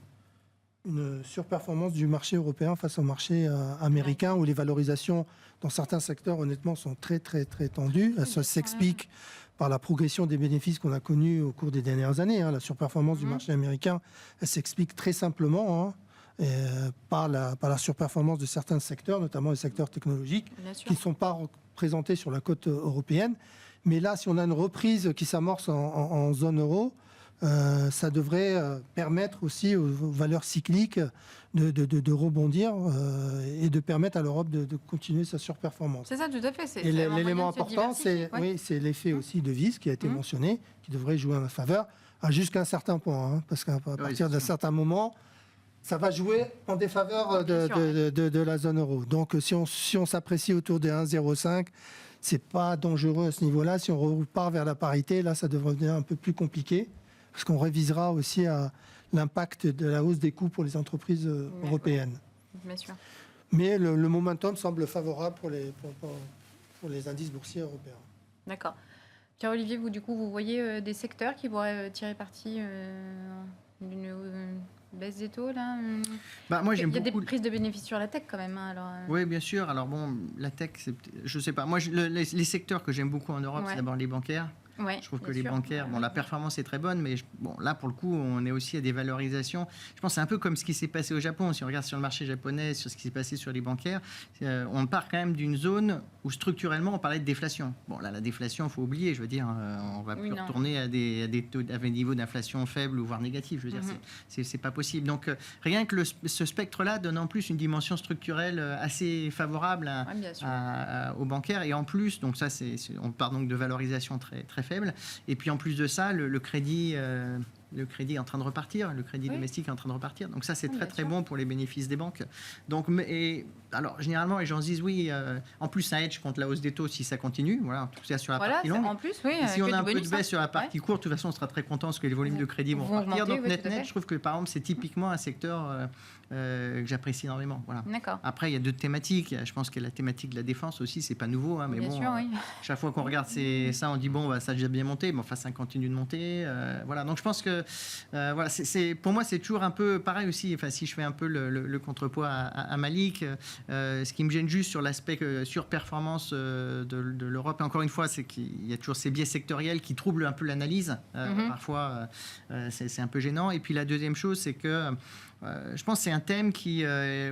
surperformance du marché européen face au marché américain, où les valorisations dans certains secteurs, honnêtement, sont très, très, très tendues. Ça s'explique par la progression des bénéfices qu'on a connus au cours des dernières années. La surperformance du marché américain, elle s'explique très simplement par la surperformance de certains secteurs, notamment les secteurs technologiques, qui ne sont pas représentés sur la côte européenne. Mais là, si on a une reprise qui s'amorce en zone euro, ça devrait permettre aussi aux valeurs cycliques de rebondir et de permettre à l'Europe de continuer sa surperformance. C'est ça, tout à fait. Et l'élément important, c'est l'effet aussi de vis qui a été mentionné, qui devrait jouer en faveur jusqu'à un certain point, parce qu'à partir d'un certain moment, ça va jouer en défaveur de la zone euro. Donc si on s'apprécie autour de 1,05, c'est pas dangereux à ce niveau-là. Si on repart vers la parité, là, ça devrait devenir un peu plus compliqué, parce qu'on révisera aussi à l'impact de la hausse des coûts pour les entreprises européennes. Bien sûr. Mais le momentum semble favorable pour les indices boursiers européens. D'accord. Pierre-Olivier, vous, du coup, vous voyez des secteurs qui pourraient tirer parti d'une baisse des taux, là moi, il y a des prises de bénéfices sur la tech, quand même. Alors, Oui, bien sûr. Alors, bon, la tech, je ne sais pas. Moi, les secteurs que j'aime beaucoup en Europe, c'est d'abord les bancaires. Ouais, je trouve que les bancaires, la performance est très bonne, mais là, pour le coup, on est aussi à des valorisations. Je pense que c'est un peu comme ce qui s'est passé au Japon. Si on regarde sur le marché japonais, sur ce qui s'est passé sur les bancaires, on part quand même d'une zone où structurellement, on parlait de déflation. Bon, là, la déflation, il faut oublier. Je veux dire, on va plus retourner à des niveaux d'inflation faibles ou voire négatifs. Je veux dire, c'est pas possible. Donc, rien que ce spectre-là donne en plus une dimension structurelle assez favorable aux bancaires. Et en plus, donc ça, on part donc de valorisation très, très faible. Et puis en plus de ça, le crédit est en train de repartir, le crédit domestique est en train de repartir. Donc ça, c'est très très bon pour les bénéfices des banques. Donc, alors généralement, les gens se disent oui, en plus ça hedge contre la hausse des taux si ça continue. Voilà, en tout cas sur la partie longue. En plus, et si on a un peu de baisse sur la partie courte, de toute façon, on sera très content parce que les volumes de crédit vont repartir. Donc net, je trouve que par exemple, c'est typiquement un secteur que j'apprécie énormément. Voilà. Après, il y a d'autres thématiques. Je pense que la thématique de la défense aussi, c'est pas nouveau, mais bon, chaque fois qu'on regarde ça, on dit bon, ça a déjà bien monté, mais enfin, ça continue de monter. Voilà. Donc je pense que pour moi, c'est toujours un peu pareil aussi. Enfin, si je fais un peu le contrepoids à Malik, ce qui me gêne juste sur l'aspect surperformance de l'Europe, et encore une fois, c'est qu'il y a toujours ces biais sectoriels qui troublent un peu l'analyse. Parfois, c'est un peu gênant. Et puis la deuxième chose, c'est que je pense que c'est un thème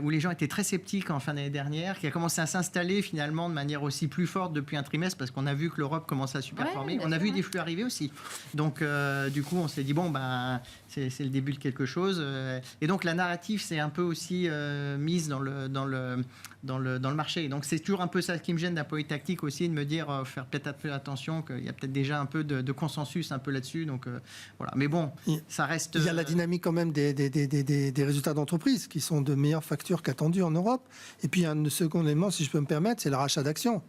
où les gens étaient très sceptiques en fin d'année dernière, qui a commencé à s'installer finalement de manière aussi plus forte depuis un trimestre, parce qu'on a vu que l'Europe commençait à superformer. On a vu des flux arriver aussi. Donc, du coup, on s'est dit, bon, c'est le début de quelque chose. Et donc, la narrative s'est un peu aussi mise dans le marché. Et donc, c'est toujours un peu ça qui me gêne d'un point de vue tactique aussi, de me dire, faire peut-être un peu attention, qu'il y a peut-être déjà un peu de consensus un peu là-dessus. Donc, voilà. Mais bon, ça reste... Il y a la dynamique quand même des résultats d'entreprise qui sont de meilleures factures qu'attendues en Europe. Et puis un second élément, si je peux me permettre, c'est le rachat d'actions,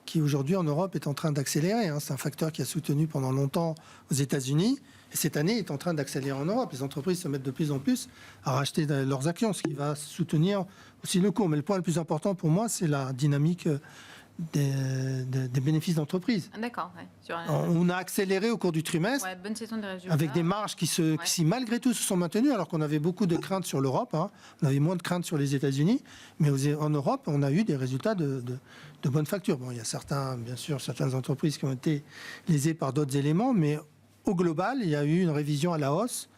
qui aujourd'hui en Europe est en train d'accélérer. C'est un facteur qui a soutenu pendant longtemps aux États-Unis, et cette année est en train d'accélérer en Europe. Les entreprises se mettent de plus en plus à racheter leurs actions, ce qui va soutenir aussi le cours. Mais le point le plus important pour moi, c'est la dynamique des bénéfices d'entreprise. D'accord. On a accéléré au cours du trimestre, bonne saison des résultats, avec des marges qui malgré tout se sont maintenues, alors qu'on avait beaucoup de craintes sur l'Europe. On avait moins de craintes sur les États-Unis, mais en Europe, on a eu des résultats de bonne facture. Bon, il y a bien sûr certaines entreprises qui ont été lésées par d'autres éléments, mais au global, il y a eu une révision à la hausse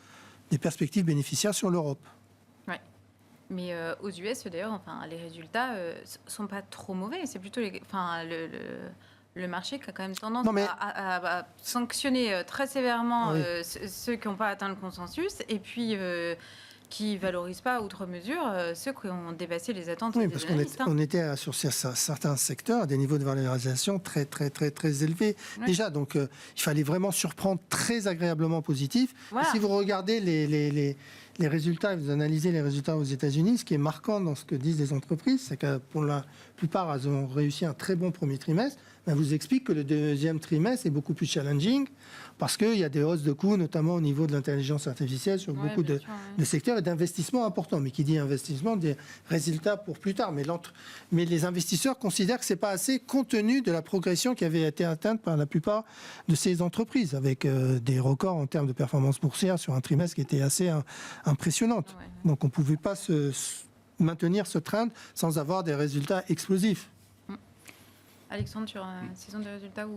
des perspectives bénéficiaires sur l'Europe. Mais aux US, d'ailleurs, les résultats sont pas trop mauvais. C'est plutôt le marché qui a quand même tendance à sanctionner très sévèrement ceux qui n'ont pas atteint le consensus. Et puis qui ne valorise pas outre mesure ceux qui ont dépassé les attentes Oui, des parce analystes. qu'on était sur certains secteurs à des niveaux de valorisation très, très, très, très élevés déjà. Donc, il fallait vraiment surprendre très agréablement positif. Voilà. Et si vous regardez les résultats, et vous analysez les résultats aux États-Unis, ce qui est marquant dans ce que disent les entreprises, c'est que pour la plupart, elles ont réussi un très bon premier trimestre. Elle vous explique que le deuxième trimestre est beaucoup plus challenging parce qu'il y a des hausses de coûts, notamment au niveau de l'intelligence artificielle sur beaucoup de secteurs et d'investissements importants. Mais qui dit investissement, des résultats pour plus tard. Mais les investisseurs considèrent que ce n'est pas assez compte tenu de la progression qui avait été atteinte par la plupart de ces entreprises, avec des records en termes de performance boursière sur un trimestre qui était assez impressionnante. Donc on ne pouvait pas maintenir ce trend sans avoir des résultats explosifs. Alexandre, sur une saison de résultats ou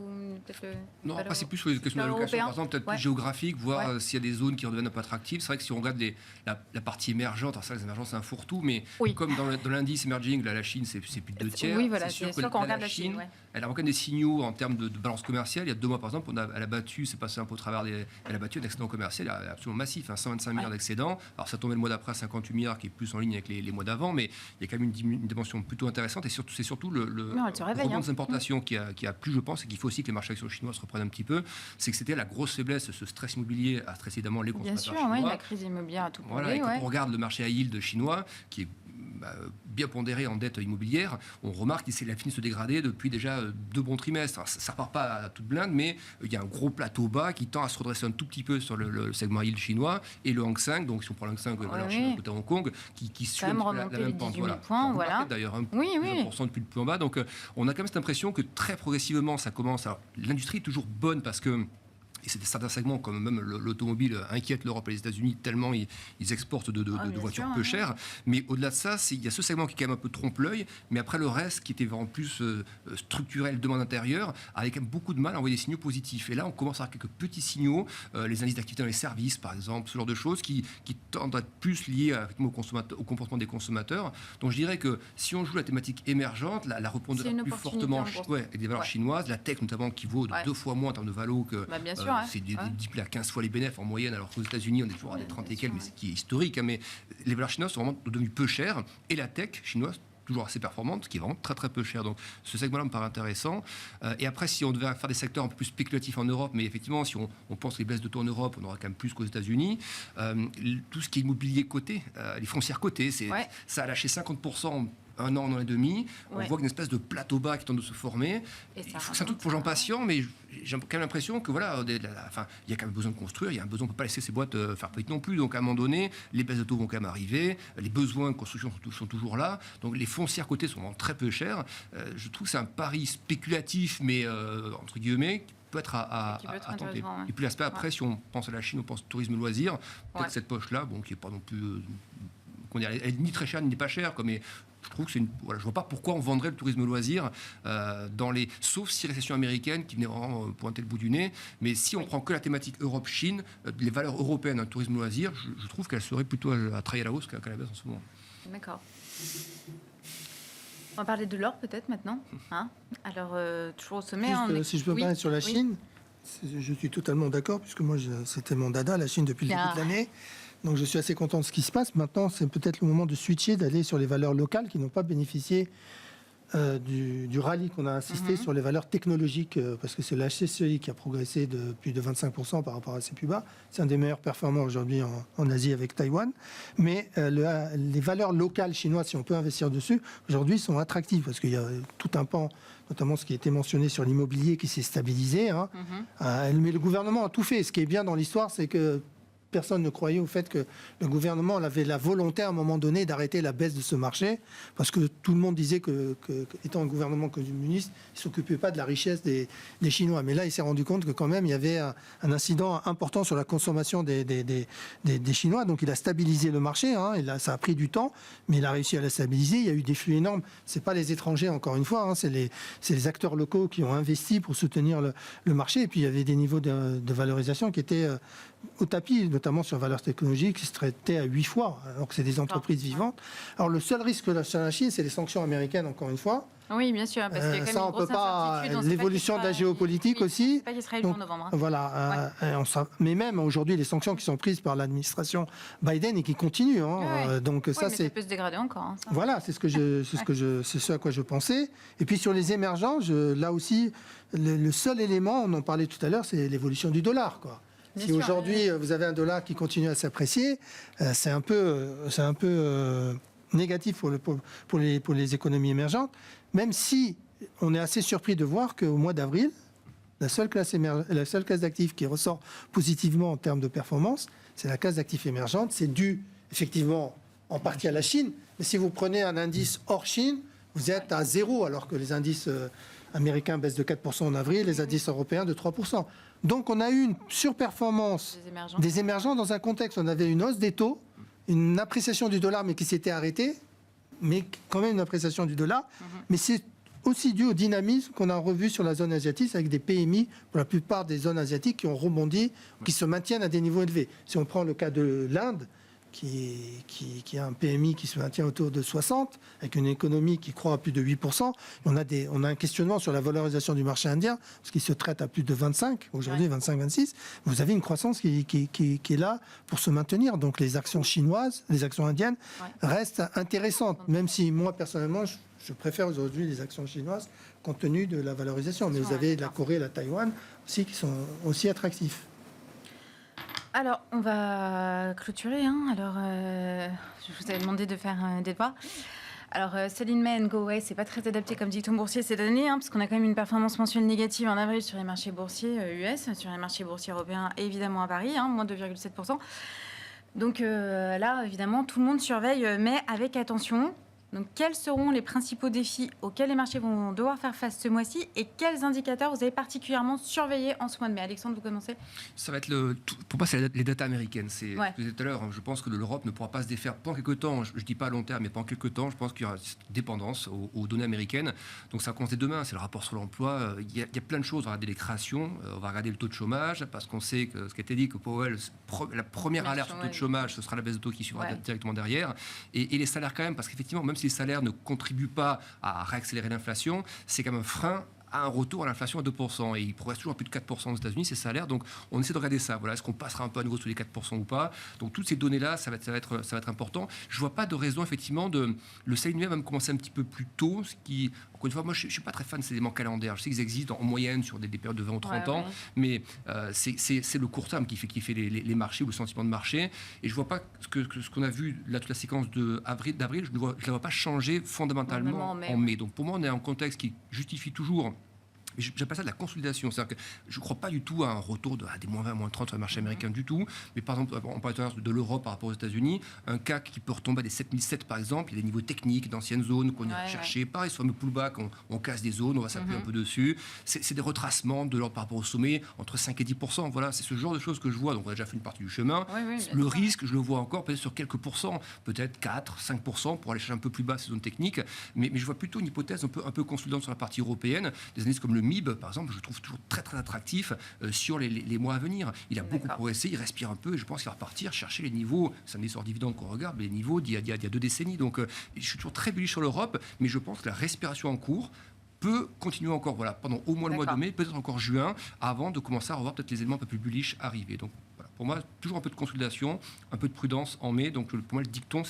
peut-être le... Non, après c'est plus sur les questions d'allocation, par exemple, peut-être plus géographique, voir s'il y a des zones qui redeviennent un peu attractives. C'est vrai que si on regarde la partie émergente, alors ça, les émergents, c'est un fourre-tout, mais comme dans l'indice emerging, là, la Chine, c'est plus de 2/3. Oui, voilà, c'est sûr qu'on que regarde la Chine. Elle a quand même des signaux en termes de balance commerciale. Il y a 2 mois, par exemple, elle a battu, c'est passé un peu au travers elle a battu un excédent commercial absolument massif, 125 milliards d'excédents. Alors ça tombait le mois d'après à 58 milliards, qui est plus en ligne avec les mois d'avant, mais il y a quand même une dimension plutôt intéressante. Et c'est surtout le rebond des importations qui a plu, je pense, et qu'il faut aussi que les marchés actions chinois se reprennent un petit peu. C'est que c'était la grosse faiblesse, ce stress immobilier a stressé évidemment les consommateurs chinois. Bien sûr, la crise immobilière a tout plombé. Voilà, et quand on regarde le marché high yield chinois, qui est bien pondéré en dette immobilière, on remarque qu'il a fini de se dégrader depuis déjà 2 bons trimestres. Alors, ça ne repart pas à toute blinde, mais il y a un gros plateau bas qui tend à se redresser un tout petit peu sur le segment yield chinois, et le Hang Seng, donc si on prend le Hang Seng, valeur chinoise côté Hong Kong, qui suit la même pente. Voilà. D'ailleurs, 1% depuis le plus en bas. Donc on a quand même cette impression que très progressivement, ça commence. Alors, l'industrie est toujours bonne parce que et c'est certains segments, comme même l'automobile, inquiètent l'Europe et les États-Unis tellement ils exportent de voitures peu chères. Mais au-delà de ça, il y a ce segment qui est quand même un peu trompe-l'œil. Mais après, le reste, qui était vraiment plus structurel, demande intérieure, avec quand même beaucoup de mal à envoyer des signaux positifs. Et là, on commence à avoir quelques petits signaux, les indices d'activité dans les services, par exemple, ce genre de choses qui tendent à être plus liées au comportement des consommateurs. Donc je dirais que si on joue la thématique émergente, la reprendra plus fortement avec des valeurs chinoises, la tech notamment, qui vaut 2 fois moins en termes de valo que... bien sûr. C'est multiplié à 15 fois les bénéfices en moyenne, alors qu'aux États-Unis, on est toujours à des 30 et quelques, mais c'est qui est historique. Hein, mais les valeurs chinoises sont vraiment devenues peu chères, et la tech chinoise, toujours assez performante, qui est vraiment très très peu cher. Donc ce segment-là me paraît intéressant. Et après, si on devait faire des secteurs un peu plus spéculatifs en Europe, mais effectivement, si on pense les baisses de taux en Europe, on aura quand même plus qu'aux États-Unis. Tout ce qui est immobilier coté, les foncières cotées, ça a lâché 50%. Un an, 1 an et demi, on voit une espèce de plateau bas qui tente de se former. C'est un truc pour gens patients, mais j'ai quand même l'impression que voilà, il y a quand même besoin de construire, il y a un besoin, on ne peut pas laisser ces boîtes faire faillite non plus. Donc à un moment donné, les baisses de taux vont quand même arriver, les besoins de construction sont toujours là. Donc les foncières cotées sont vraiment très peu chères. Je trouve que c'est un pari spéculatif, mais entre guillemets, peut être à tenter. Et puis l'aspect après, si on pense à la Chine, on pense tourisme loisir, peut-être cette poche-là, qui n'est pas non plus... elle est ni très chère, ni pas chère, mais je trouve que je vois pas pourquoi on vendrait le tourisme loisir sauf si récession américaine qui venait vraiment pointer le bout du nez. Mais si on prend que la thématique Europe-Chine, les valeurs européennes d'un tourisme loisir, je trouve qu'elles seraient plutôt à travailler à la hausse qu'à la baisse en ce moment. D'accord. On va parler de l'or peut-être maintenant. Alors, toujours au sommet. Si je peux parler sur la Chine, je suis totalement d'accord, puisque moi, c'était mon dada, la Chine, depuis le début de l'année. Donc je suis assez content de ce qui se passe. Maintenant, c'est peut-être le moment de switcher, d'aller sur les valeurs locales qui n'ont pas bénéficié du rallye qu'on a assisté sur les valeurs technologiques, parce que c'est le HCCI qui a progressé de plus de 25% par rapport à ses plus bas. C'est un des meilleurs performants aujourd'hui en Asie avec Taïwan. Mais les valeurs locales chinoises, si on peut investir dessus, aujourd'hui sont attractives, parce qu'il y a tout un pan, notamment ce qui a été mentionné sur l'immobilier qui s'est stabilisé. Mais le gouvernement a tout fait. Ce qui est bien dans l'histoire, c'est que personne ne croyait au fait que le gouvernement avait la volonté à un moment donné d'arrêter la baisse de ce marché, parce que tout le monde disait que étant un gouvernement communiste, il ne s'occupait pas de la richesse des Chinois. Mais là, il s'est rendu compte que quand même, il y avait un incident important sur la consommation des Chinois. Donc il a stabilisé le marché. Ça a pris du temps, mais il a réussi à la stabiliser. Il y a eu des flux énormes. Ce n'est pas les étrangers, encore une fois. C'est les acteurs locaux qui ont investi pour soutenir le marché. Et puis il y avait des niveaux de valorisation qui étaient au tapis, notamment sur valeurs technologiques, qui se traitaient à 8 fois, alors que c'est des entreprises vivantes. Alors le seul risque de la Chine, c'est les sanctions américaines, encore une fois. Oui, bien sûr, parce qu'il y a quand même ça, une on grosse peut pas. incertitude. On sait L'évolution pas de la géopolitique aussi. C'est pas qu'il sera élu en novembre. Hein. Voilà. Mais même aujourd'hui, les sanctions qui sont prises par l'administration Biden et qui continuent. Donc oui, ça, mais ça peut se dégrader encore. Hein, ça. Voilà, c'est ce à quoi je pensais. Et puis sur les émergents, là aussi, le seul élément, on en parlait tout à l'heure, c'est l'évolution du dollar, quoi. Si aujourd'hui vous avez un dollar qui continue à s'apprécier, c'est un peu négatif pour les économies émergentes, même si on est assez surpris de voir qu'au mois d'avril, la seule classe d'actifs qui ressort positivement en termes de performance, c'est la classe d'actifs émergente. C'est dû effectivement en partie à la Chine, mais si vous prenez un indice hors Chine, vous êtes à 0, alors que les indices américains baissent de 4% en avril, les indices européens de 3%. Donc on a eu une surperformance des émergents dans un contexte où on avait une hausse des taux, une appréciation du dollar mais qui s'était arrêtée, mais quand même une appréciation du dollar. Mais c'est aussi dû au dynamisme qu'on a revu sur la zone asiatique avec des PMI, pour la plupart des zones asiatiques, qui ont rebondi, qui se maintiennent à des niveaux élevés. Si on prend le cas de l'Inde, qui a un PMI qui se maintient autour de 60, avec une économie qui croît à plus de 8%. On a un questionnement sur la valorisation du marché indien, parce qu'il se traite à plus de 25, aujourd'hui 25-26. Vous avez une croissance qui est là pour se maintenir. Donc les actions chinoises, les actions indiennes restent intéressantes, même si moi, personnellement, je préfère aujourd'hui les actions chinoises compte tenu de la valorisation. Mais vous avez la Corée et la Taïwan aussi qui sont aussi attractifs. Alors, on va clôturer. Alors, je vous avais demandé de faire des devoirs. Alors, Céline May and Go Away, c'est pas très adapté comme dicton boursier cette année, parce qu'on a quand même une performance mensuelle négative en avril sur les marchés boursiers US, sur les marchés boursiers européens et évidemment à Paris, moins 2,7%. Donc là, évidemment, tout le monde surveille, mais avec attention. Donc, quels seront les principaux défis auxquels les marchés vont devoir faire face ce mois-ci et quels indicateurs vous avez particulièrement surveillés en ce mois de mai? Alexandre, vous commencez. Ça va être pour moi, c'est les datas américaines. C'est ce que je disais tout à l'heure. Je pense que l'Europe ne pourra pas se défaire pendant quelques temps. Je ne dis pas à long terme, mais pendant quelques temps, je pense qu'il y aura une dépendance aux données américaines. Donc, ça va commencer demain. C'est le rapport sur l'emploi. Il y a plein de choses. On va regarder les créations. On va regarder le taux de chômage parce qu'on sait que ce qui a été dit que Powell, la première alerte sur le taux de chômage, ce sera la baisse de taux qui suivra directement derrière. Et les salaires quand même, parce qu'effectivement, même si les salaires ne contribuent pas à réaccélérer l'inflation, c'est quand même un frein à un retour à l'inflation à 2%. Et il progresse toujours à plus de 4% aux États-Unis, ces salaires. Donc, on essaie de regarder ça. Voilà, est-ce qu'on passera un peu à nouveau sous les 4% ou pas? Donc, toutes ces données-là, ça va être important. Je ne vois pas de raison, effectivement, le CNUM va me commencer un petit peu plus tôt. Ce qui, encore une fois, moi, je ne suis pas très fan de ces éléments calendaires. Je sais qu'ils existent en moyenne sur des périodes de 20 ou 30 ans. Mais c'est le court terme qui fait les marchés ou le sentiment de marché. Et je ne vois pas ce qu'on a vu, là, toute la séquence d'avril, je ne la vois pas changer fondamentalement en mai. Donc, pour moi, on est en un contexte qui justifie toujours. J'appelle ça de la consolidation. C'est-à-dire que je ne crois pas du tout à un retour à des moins 20, moins 30 sur le marché américain du tout. Mais par exemple, on parlait tout à l'heure de l'Europe par rapport aux États-Unis. Un CAC qui peut retomber à des 7007 par exemple. Il y a des niveaux techniques d'anciennes zones qu'on ira chercher. Pareil, ce fameux pullback, on casse des zones, on va s'appuyer un peu dessus. C'est des retracements de l'ordre par rapport au sommet entre 5 et 10%. Voilà, c'est ce genre de choses que je vois. Donc on a déjà fait une partie du chemin. Le risque, je le vois encore peut-être sur quelques pourcents, peut-être 4, 5% pour aller chercher un peu plus bas ces zones techniques. Mais je vois plutôt une hypothèse un peu consolidante sur la partie européenne. Des indices comme le MIB, par exemple, je trouve toujours très très attractif sur les mois à venir. Il a beaucoup progressé, il respire un peu et je pense qu'il va repartir chercher les niveaux, c'est un des sorts dividendes qu'on regarde, mais les niveaux d'il y a 2 décennies. Donc je suis toujours très bullish sur l'Europe, mais je pense que la respiration en cours peut continuer encore pendant au moins le mois de mai, peut-être encore juin, avant de commencer à revoir peut-être les éléments un peu plus bullish arriver. Donc voilà, pour moi, toujours un peu de consolidation, un peu de prudence en mai. Donc pour moi, le dicton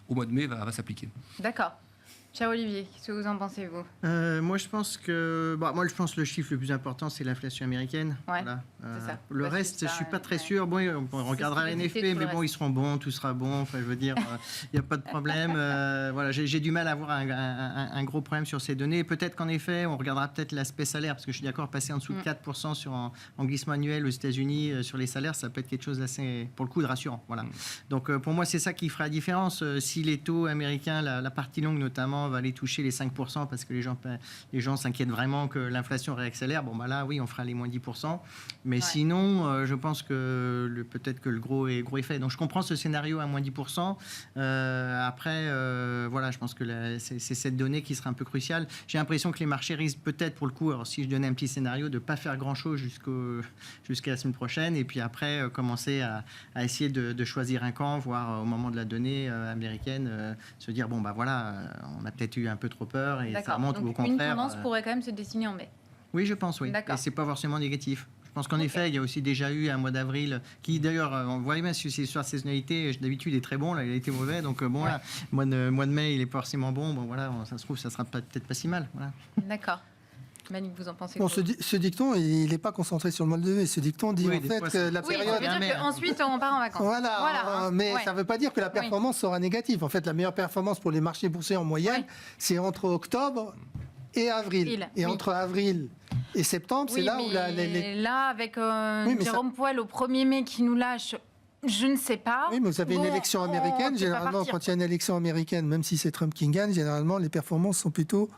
au mois de mai va s'appliquer. D'accord. Cher Olivier, qu'est-ce que vous en pensez, vous? Moi, je pense que le chiffre le plus important, c'est l'inflation américaine. Voilà. C'est ça. Le reste, je ne suis pas très sûr. Bon, on regardera les NFP, mais bon, ils seront bons, tout sera bon. Enfin, je veux dire, il n'y a pas de problème. Voilà, j'ai du mal à avoir un gros problème sur ces données. Peut-être qu'en effet, on regardera peut-être l'aspect salaire, parce que je suis d'accord, passer en dessous de 4% en glissement annuel aux États-Unis sur les salaires, ça peut être quelque chose d'assez, pour le coup, de rassurant. Voilà. Donc, pour moi, c'est ça qui fera la différence. Si les taux américains, la partie longue notamment, vraiment va aller toucher les 5% parce que les gens s'inquiètent vraiment que l'inflation réaccélère, bon, bah là, oui, on fera les moins 10%. Mais sinon, je pense que peut-être que le gros est fait. Donc, je comprends ce scénario à moins 10%. Après, voilà, je pense que c'est cette donnée qui sera un peu cruciale. J'ai l'impression que les marchés risquent peut-être, pour le coup, alors si je donnais un petit scénario, de ne pas faire grand-chose jusqu'à la semaine prochaine, et puis après, commencer à essayer de choisir un camp, voire au moment de la donnée américaine, se dire, bon, bah voilà, on a peut-être eu un peu trop peur, et ça remonte, ou au contraire... Une tendance pourrait quand même se dessiner en mai. Oui, je pense, oui. Et c'est pas forcément négatif. Je pense qu'en effet, il y a aussi déjà eu un mois d'avril qui, d'ailleurs, on voit bien sur ces histoires de saisonnalité, d'habitude, est très bon. Là, il a été mauvais. Donc, bon, là, mois de mai, il est pas forcément bon. Bon, voilà, ça se trouve, ça sera peut-être pas si mal. Voilà. D'accord. Manu, vous en pensez bon, quoi? ce dicton, il n'est pas concentré sur le mois de mai. Ce dicton dit en fait que la période... ça veut dire qu'ensuite, on part en vacances. Voilà, mais ça ne veut pas dire que la performance sera négative. En fait, la meilleure performance pour les marchés boursiers en moyenne, c'est entre octobre et avril. Et entre avril et septembre, c'est là où là, avec Jérôme Powell au 1er mai qui nous lâche, je ne sais pas. Oui, mais vous avez une élection américaine. Généralement, quand il y a une élection américaine, même si c'est Trump qui gagne, généralement, les performances sont plutôt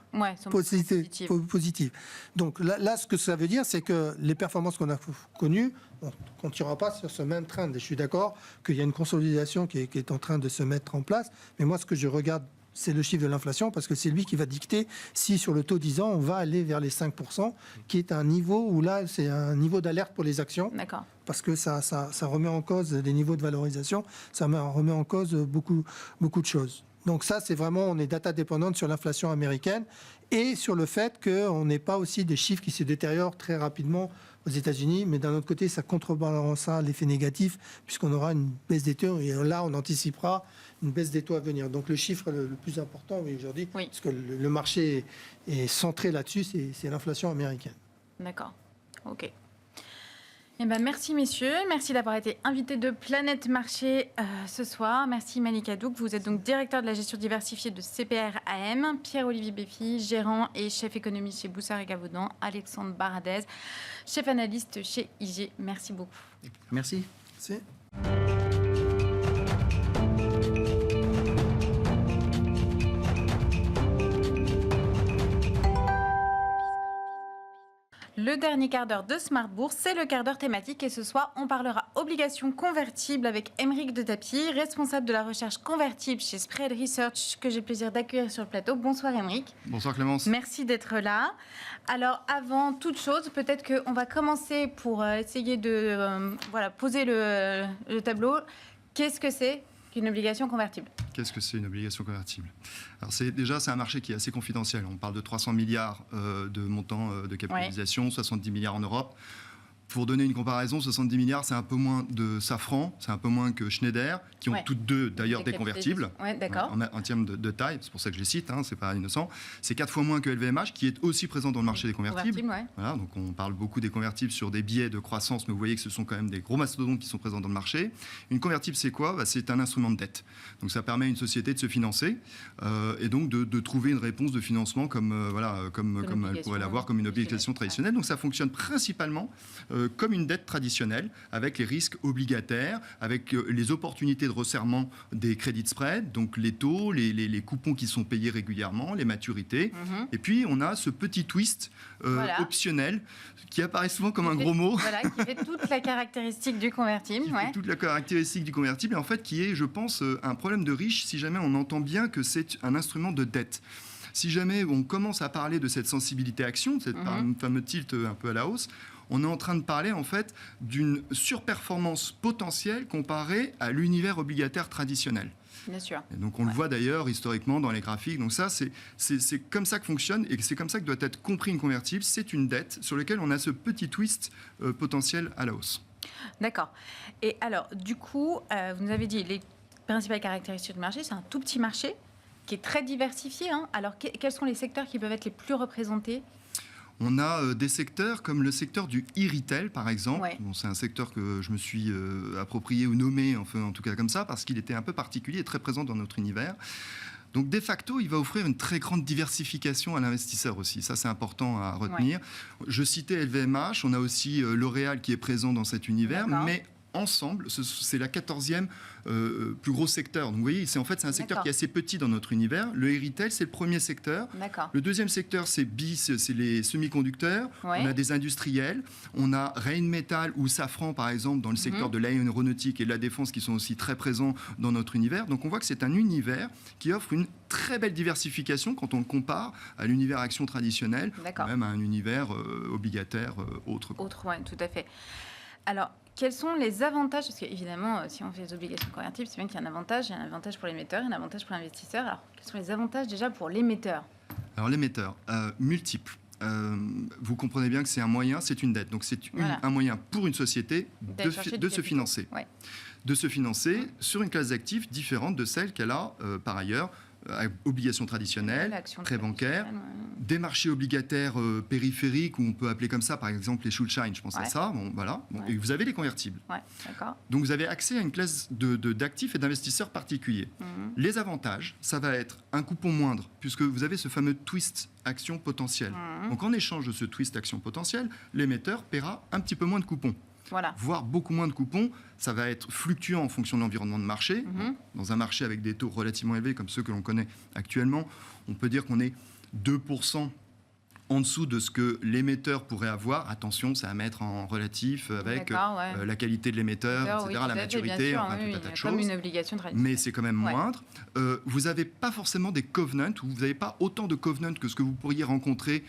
positives. Donc là, ce que ça veut dire, c'est que les performances qu'on a connues, on ne continuera pas sur ce même trend. Et je suis d'accord qu'il y a une consolidation qui est en train de se mettre en place. Mais moi, ce que je regarde, c'est le chiffre de l'inflation, parce que c'est lui qui va dicter si sur le taux 10 ans, on va aller vers les 5%, qui est un niveau où là, c'est un niveau d'alerte pour les actions. D'accord. Parce que ça remet en cause des niveaux de valorisation, ça remet en cause beaucoup de choses. Donc ça, c'est vraiment, on est data dépendante sur l'inflation américaine et sur le fait qu'on n'ait pas aussi des chiffres qui se détériorent très rapidement aux États-Unis, mais d'un autre côté, ça contrebalancera l'effet négatif puisqu'on aura une baisse des taux et là, on anticipera une baisse des taux à venir. Donc le chiffre le plus important aujourd'hui, parce que le marché est centré là-dessus, c'est l'inflation américaine. D'accord, ok. Eh ben, merci messieurs, merci d'avoir été invités de Planète Marché ce soir. Merci Malik Hadouk, vous êtes donc directeur de la gestion diversifiée de CPR AM. Pierre-Olivier Béfi, gérant et chef économiste chez Boussard et Gavaudan. Alexandre Baradez, chef analyste chez IG. Merci beaucoup. Merci. Merci. Le dernier quart d'heure de Smart Bourse, c'est le quart d'heure thématique et ce soir, on parlera obligations convertibles avec Aymeric de Tapie, responsable de la recherche convertible chez Spread Research, que j'ai le plaisir d'accueillir sur le plateau. Bonsoir Aymeric. Bonsoir Clémence. Merci d'être là. Alors, avant toute chose, peut-être qu'on va commencer pour essayer de poser le tableau. Qu'est-ce que c'est qu'une obligation convertible ? Qu'est-ce que c'est une obligation convertible ? Alors c'est un marché qui est assez confidentiel. On parle de 300 milliards de montants de capitalisation, 70 milliards en Europe. Pour donner une comparaison, 70 milliards, c'est un peu moins de Safran, c'est un peu moins que Schneider, qui ont toutes deux d'ailleurs des convertibles en termes de taille, c'est pour ça que je les cite, c'est pas innocent. C'est 4 fois moins que LVMH, qui est aussi présent dans le marché des convertibles. Voilà, donc on parle beaucoup des convertibles sur des biais de croissance, mais vous voyez que ce sont quand même des gros mastodontes qui sont présents dans le marché. Une convertible, c'est quoi ? C'est un instrument de dette. Donc ça permet à une société de se financer et donc de trouver une réponse de financement comme elle pourrait l'avoir comme une obligation traditionnelle. Donc ça fonctionne principalement comme une dette traditionnelle, avec les risques obligataires, avec les opportunités de resserrement des crédits spread, donc les taux, les coupons qui sont payés régulièrement, les maturités. Et puis, on a ce petit twist optionnel qui apparaît souvent comme un gros mot. Voilà, qui fait toute la caractéristique du convertible. Toute la caractéristique du convertible, et en fait, qui est, je pense, un problème de riche si jamais on entend bien que c'est un instrument de dette. Si jamais on commence à parler de cette sensibilité action, cette fameux tilt un peu à la hausse, on est en train de parler en fait d'une surperformance potentielle comparée à l'univers obligataire traditionnel. Bien sûr. Et donc on le voit d'ailleurs historiquement dans les graphiques. Donc ça, c'est comme ça que fonctionne et c'est comme ça que doit être compris une convertible. C'est une dette sur laquelle on a ce petit twist potentiel à la hausse. D'accord. Et alors, du coup, vous nous avez dit les principales caractéristiques du marché, c'est un tout petit marché qui est très diversifié. Alors, quels sont les secteurs qui peuvent être les plus représentés ? On a des secteurs comme le secteur du e-retail, par exemple. Bon, c'est un secteur que je me suis approprié ou nommé, enfin, en tout cas comme ça, parce qu'il était un peu particulier et très présent dans notre univers. Donc, de facto, il va offrir une très grande diversification à l'investisseur aussi. Ça, c'est important à retenir. Je citais LVMH, on a aussi L'Oréal qui est présent dans cet univers, mais ensemble, c'est la 14e plus gros secteur. Donc vous voyez, c'est un secteur qui est assez petit dans notre univers. Le e-retail, c'est le premier secteur. Le deuxième secteur, c'est les semi-conducteurs. On a des industriels. On a Rheinmetall ou Safran, par exemple, dans le secteur de l'aéronautique et de la défense, qui sont aussi très présents dans notre univers. Donc on voit que c'est un univers qui offre une très belle diversification quand on le compare à l'univers action traditionnel, même à un univers obligataire autre. Oui, tout à fait. Alors, quels sont les avantages? Parce qu'évidemment, si on fait des obligations convertibles, c'est bien qu'il y a un avantage. Il y a un avantage pour l'émetteur, il y a un avantage pour l'investisseur. Alors, quels sont les avantages déjà pour l'émetteur? Alors, l'émetteur, multiples. Vous comprenez bien que c'est un moyen, c'est une dette. Donc, c'est un moyen pour une société de se financer. De se financer sur une classe d'actifs différente de celle qu'elle a par ailleurs. Obligations traditionnelles, prêts bancaires, des marchés obligataires périphériques, où on peut appeler comme ça, par exemple les Schuldschein, je pense à ça. Bon, voilà. Bon, et vous avez les convertibles. Donc vous avez accès à une classe d'actifs et d'investisseurs particuliers. Les avantages, ça va être un coupon moindre, puisque vous avez ce fameux twist action potentiel. Donc en échange de ce twist action potentiel, l'émetteur paiera un petit peu moins de coupons. Voire beaucoup moins de coupons. Ça va être fluctuant en fonction de l'environnement de marché. Dans un marché avec des taux relativement élevés comme ceux que l'on connaît actuellement, on peut dire qu'on est 2% en dessous de ce que l'émetteur pourrait avoir. Attention, c'est à mettre en relatif avec la qualité de l'émetteur, etc., la maturité, enfin, tout un tas de choses. Comme une obligation traditionnelle. Mais c'est quand même moindre. Vous n'avez pas forcément des covenants, ou vous n'avez pas autant de covenants que ce que vous pourriez rencontrer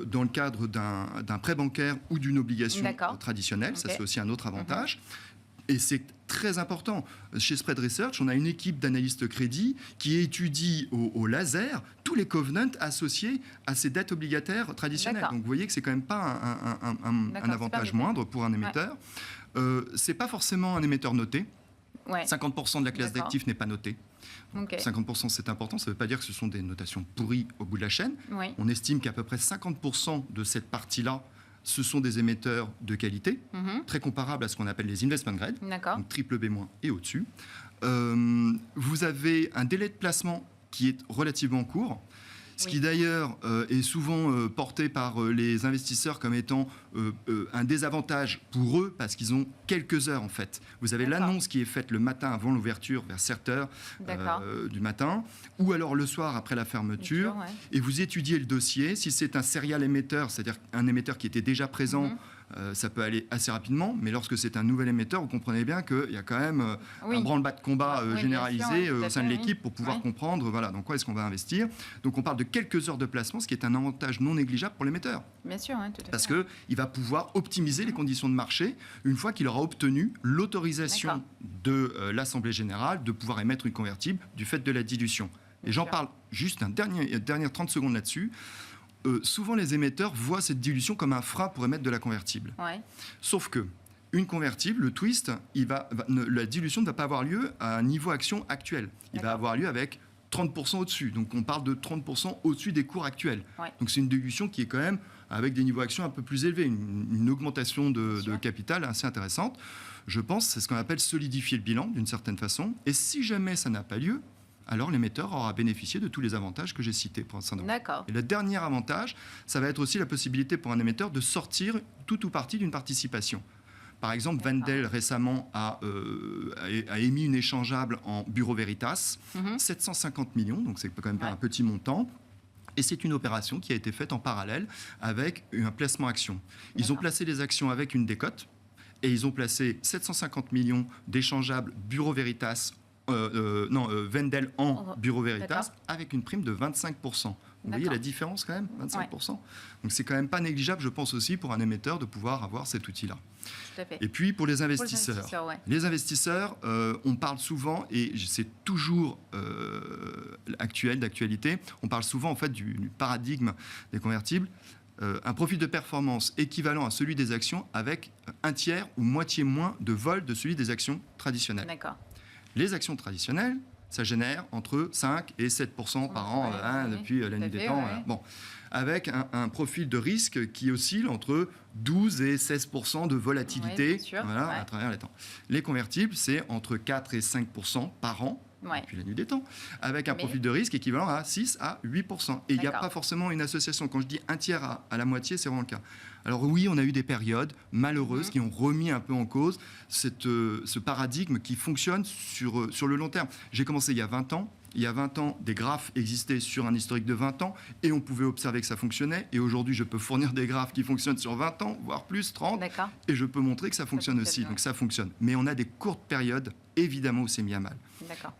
dans le cadre d'un prêt bancaire ou d'une obligation traditionnelle. Ça, c'est aussi un autre avantage. Et c'est très important. Chez Spread Research, on a une équipe d'analystes crédit qui étudie au laser tous les covenants associés à ces dettes obligataires traditionnelles. Donc vous voyez que c'est quand même pas un avantage moindre pour un émetteur. C'est pas forcément un émetteur noté. 50% de la classe d'actifs n'est pas notée. 50% c'est important, ça ne veut pas dire que ce sont des notations pourries au bout de la chaîne. On estime qu'à peu près 50% de cette partie-là, ce sont des émetteurs de qualité, très comparables à ce qu'on appelle les investment grade, donc triple B- et au-dessus. Vous avez un délai de placement qui est relativement court, ce qui d'ailleurs est souvent porté par les investisseurs comme étant un désavantage pour eux, parce qu'ils ont quelques heures en fait. Vous avez l'annonce qui est faite le matin avant l'ouverture, vers 7 heures du matin, ou alors le soir après la fermeture, et vous étudiez le dossier. Si c'est un serial émetteur, c'est-à-dire un émetteur qui était déjà présent, ça peut aller assez rapidement, mais lorsque c'est un nouvel émetteur, vous comprenez bien qu'il y a quand même un branle-bas de combat généralisé au sein de l'équipe pour pouvoir comprendre dans quoi est-ce qu'on va investir. Donc on parle de quelques heures de placement, ce qui est un avantage non négligeable pour l'émetteur. Bien sûr, tout à fait. Parce qu'il va pouvoir optimiser les conditions de marché une fois qu'il aura obtenu l'autorisation de l'Assemblée générale de pouvoir émettre une convertible du fait de la dilution. Et j'en parle juste dernière 30 secondes là-dessus. Souvent, les émetteurs voient cette dilution comme un frein pour émettre de la convertible. Sauf que une convertible, le twist, la dilution ne va pas avoir lieu à un niveau action actuel. Il va avoir lieu avec 30% au-dessus. Donc, on parle de 30% au-dessus des cours actuels. Donc, c'est une dilution qui est quand même avec des niveaux actions un peu plus élevés, une augmentation de capital assez intéressante. Je pense que c'est ce qu'on appelle solidifier le bilan, d'une certaine façon. Et si jamais ça n'a pas lieu, alors l'émetteur aura bénéficié de tous les avantages que j'ai cités pour un certain nombre. Et le dernier avantage, ça va être aussi la possibilité pour un émetteur de sortir tout ou partie d'une participation. Par exemple, Wendel récemment a émis une échangeable en Bureau Veritas, 750 millions, donc c'est quand même pas un petit montant. Et c'est une opération qui a été faite en parallèle avec un placement action. Ils ont placé les actions avec une décote et ils ont placé 750 millions d'échangeables Bureau Veritas Wendel en Bureau Veritas avec une prime de 25%. Vous voyez la différence quand même, 25%. Donc c'est quand même pas négligeable, je pense aussi, pour un émetteur de pouvoir avoir cet outil-là. Et puis pour les investisseurs. Les investisseurs, on parle souvent, et c'est toujours d'actualité, on parle souvent en fait du paradigme des convertibles. Un profil de performance équivalent à celui des actions avec un tiers ou moitié moins de vol de celui des actions traditionnelles. Les actions traditionnelles, ça génère entre 5 et 7% par an depuis la nuit des temps. Bon, avec un profil de risque qui oscille entre 12 et 16% de volatilité à travers les temps. Les convertibles, c'est entre 4 et 5% par an depuis la nuit des temps, avec un profil de risque équivalent à 6 à 8%. Et il n'y a pas forcément une association. Quand je dis un tiers à la moitié, c'est vraiment le cas. Alors oui, on a eu des périodes malheureuses qui ont remis un peu en cause ce paradigme qui fonctionne sur le long terme. J'ai commencé il y a 20 ans. Il y a 20 ans, des graphes existaient sur un historique de 20 ans et on pouvait observer que ça fonctionnait. Et aujourd'hui, je peux fournir des graphes qui fonctionnent sur 20 ans, voire plus, 30. Et je peux montrer que ça fonctionne aussi. Donc ça fonctionne. Mais on a des courtes périodes, évidemment, où c'est mis à mal.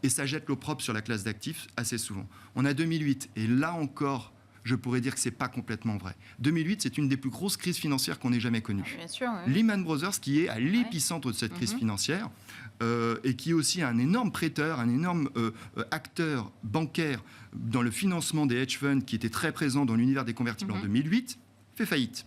Et ça jette l'opprobre sur la classe d'actifs assez souvent. On a 2008 et là encore, je pourrais dire que ce n'est pas complètement vrai. 2008, c'est une des plus grosses crises financières qu'on ait jamais connues. Bien sûr, oui. Lehman Brothers, qui est à l'épicentre de cette crise financière, et qui est aussi un énorme prêteur, un énorme acteur bancaire dans le financement des hedge funds, qui était très présent dans l'univers des convertibles en 2008, fait faillite.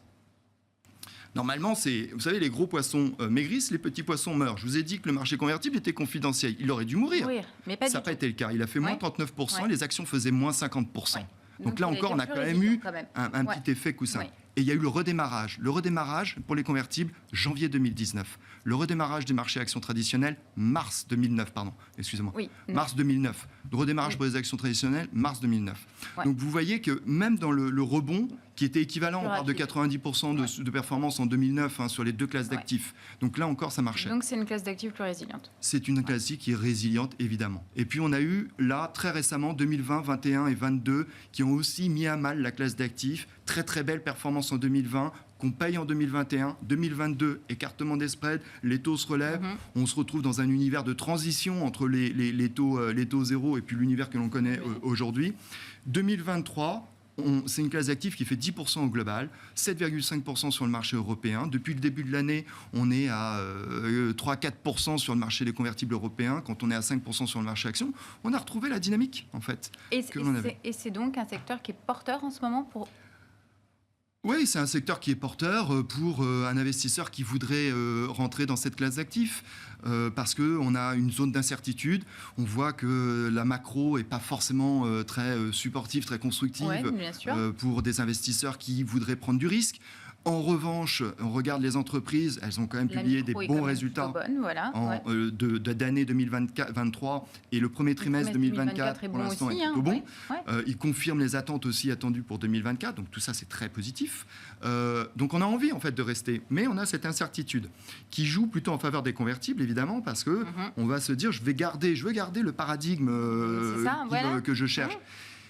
Normalement, vous savez, les gros poissons maigrissent, les petits poissons meurent. Je vous ai dit que le marché convertible était confidentiel. Il aurait dû mourir. Mais pas ça n'a pas été le cas. Il a fait moins 39%, les actions faisaient moins 50%. Donc là encore, on a quand même eu un petit effet coussin. Et il y a eu le redémarrage. Le redémarrage pour les convertibles, janvier 2019. Le redémarrage des marchés actions traditionnels, mars 2009, pardon. Excusez-moi. Mars 2009. Le redémarrage pour les actions traditionnelles, mars 2009. Donc vous voyez que même dans le rebond, qui était équivalent, on parle de 90% de performance en 2009 sur les deux classes d'actifs. Donc là encore, ça marchait. Donc c'est une classe d'actifs plus résiliente. C'est une classe qui est résiliente, évidemment. Et puis on a eu, là, très récemment, 2020, 2021 et 2022, qui ont aussi mis à mal la classe d'actifs. Très très belle performance en 2020, qu'on paye en 2021, 2022, écartement des spreads, les taux se relèvent, on se retrouve dans un univers de transition entre les taux zéro et puis l'univers que l'on connaît aujourd'hui. 2023, c'est une classe d'actifs qui fait 10% au global, 7,5% sur le marché européen. Depuis le début de l'année, on est à 3-4% sur le marché des convertibles européens. Quand on est à 5% sur le marché action, on a retrouvé la dynamique, en fait. Et c'est donc un secteur qui est porteur en ce moment pour... Oui, c'est un secteur qui est porteur pour un investisseur qui voudrait rentrer dans cette classe d'actifs parce qu'on a une zone d'incertitude. On voit que la macro n'est pas forcément très supportive, très constructive pour des investisseurs qui voudraient prendre du risque. En revanche, on regarde les entreprises, elles ont quand même publié des bons résultats d'année 2023 et le premier trimestre 2024 pour l'instant est plutôt bon. Ils confirment les attentes aussi attendues pour 2024, donc tout ça c'est très positif. Donc on a envie en fait de rester, mais on a cette incertitude qui joue plutôt en faveur des convertibles évidemment parce que on va se dire je veux garder le paradigme que je cherche.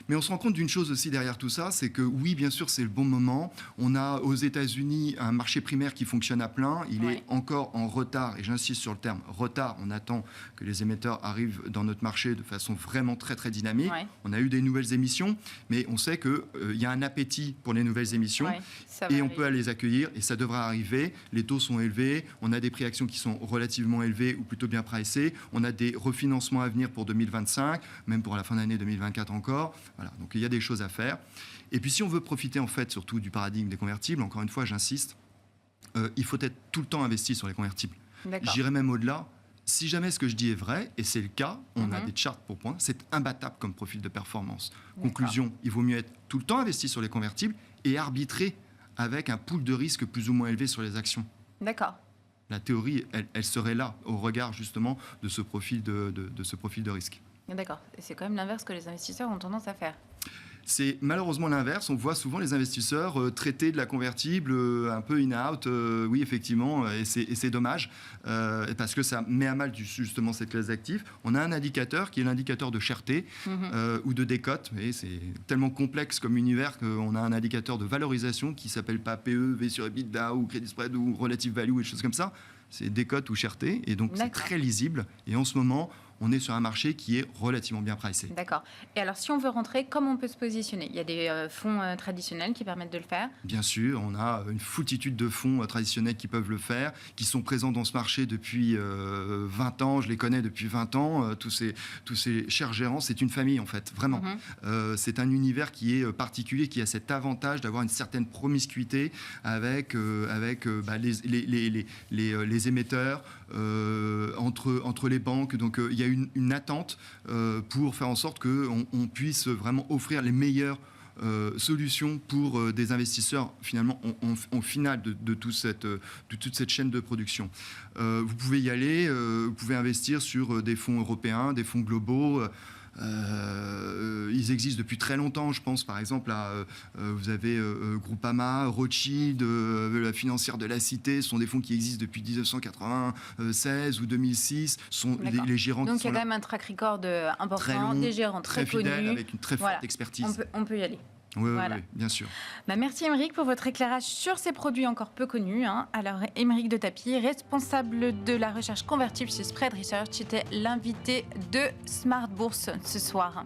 Mais on se rend compte d'une chose aussi derrière tout ça, c'est que oui, bien sûr, c'est le bon moment. On a aux États-Unis un marché primaire qui fonctionne à plein. Il est encore en retard, et j'insiste sur le terme retard. On attend que les émetteurs arrivent dans notre marché de façon vraiment très, très dynamique. On a eu des nouvelles émissions, mais on sait qu'il y a un appétit pour les nouvelles émissions et on peut les accueillir et ça devrait arriver. Les taux sont élevés, on a des prix actions qui sont relativement élevés ou plutôt bien pricés. On a des refinancements à venir pour 2025, même pour la fin d'année 2024 encore. Voilà, donc il y a des choses à faire. Et puis si on veut profiter en fait surtout du paradigme des convertibles, encore une fois j'insiste, il faut être tout le temps investi sur les convertibles. J'irai même au-delà. Si jamais ce que je dis est vrai, et c'est le cas, on a des charts pour points, c'est imbattable comme profil de performance. Conclusion, il vaut mieux être tout le temps investi sur les convertibles et arbitrer avec un pool de risque plus ou moins élevé sur les actions. D'accord. La théorie, elle serait là, au regard justement de ce profil de risque. D'accord. C'est quand même l'inverse que les investisseurs ont tendance à faire. C'est malheureusement l'inverse. On voit souvent les investisseurs traiter de la convertible un peu in-out. Oui, effectivement, et c'est dommage parce que ça met à mal justement cette classe d'actifs. On a un indicateur qui est l'indicateur de cherté ou de décote. Et c'est tellement complexe comme univers qu'on a un indicateur de valorisation qui s'appelle pas PE, V sur EBITDA ou Credit Spread ou Relative Value et des choses comme ça. C'est décote ou cherté. Et donc, c'est très lisible. Et en ce moment, on est sur un marché qui est relativement bien pricé. D'accord. Et alors, si on veut rentrer, comment on peut se positionner ? Il y a des fonds traditionnels qui permettent de le faire ? Bien sûr, on a une foultitude de fonds traditionnels qui peuvent le faire, qui sont présents dans ce marché depuis 20 ans. Je les connais depuis 20 ans. Tous ces chers gérants, c'est une famille en fait, vraiment. C'est un univers qui est particulier, qui a cet avantage d'avoir une certaine promiscuité avec les émetteurs, entre les banques. Donc, il y a une attente pour faire en sorte qu'on puisse vraiment offrir les meilleurs solution pour des investisseurs finalement en finale de toute cette chaîne de production. Vous pouvez y aller, vous pouvez investir sur des fonds européens, des fonds globaux. Ils existent depuis très longtemps, je pense par exemple à vous avez Groupama, Rothschild, la financière de la Cité, ce sont des fonds qui existent depuis 1996 ou 2006, sont les gérants. Donc il y a quand même un track record important, des gérants très connus, avec une très forte expertise. On peut y aller. Oui, bien sûr. Merci Émeric pour votre éclairage sur ces produits encore peu connus. Alors Émeric de Tapies, responsable de la recherche convertible chez Spread Research, était l'invité de Smart Bourse ce soir.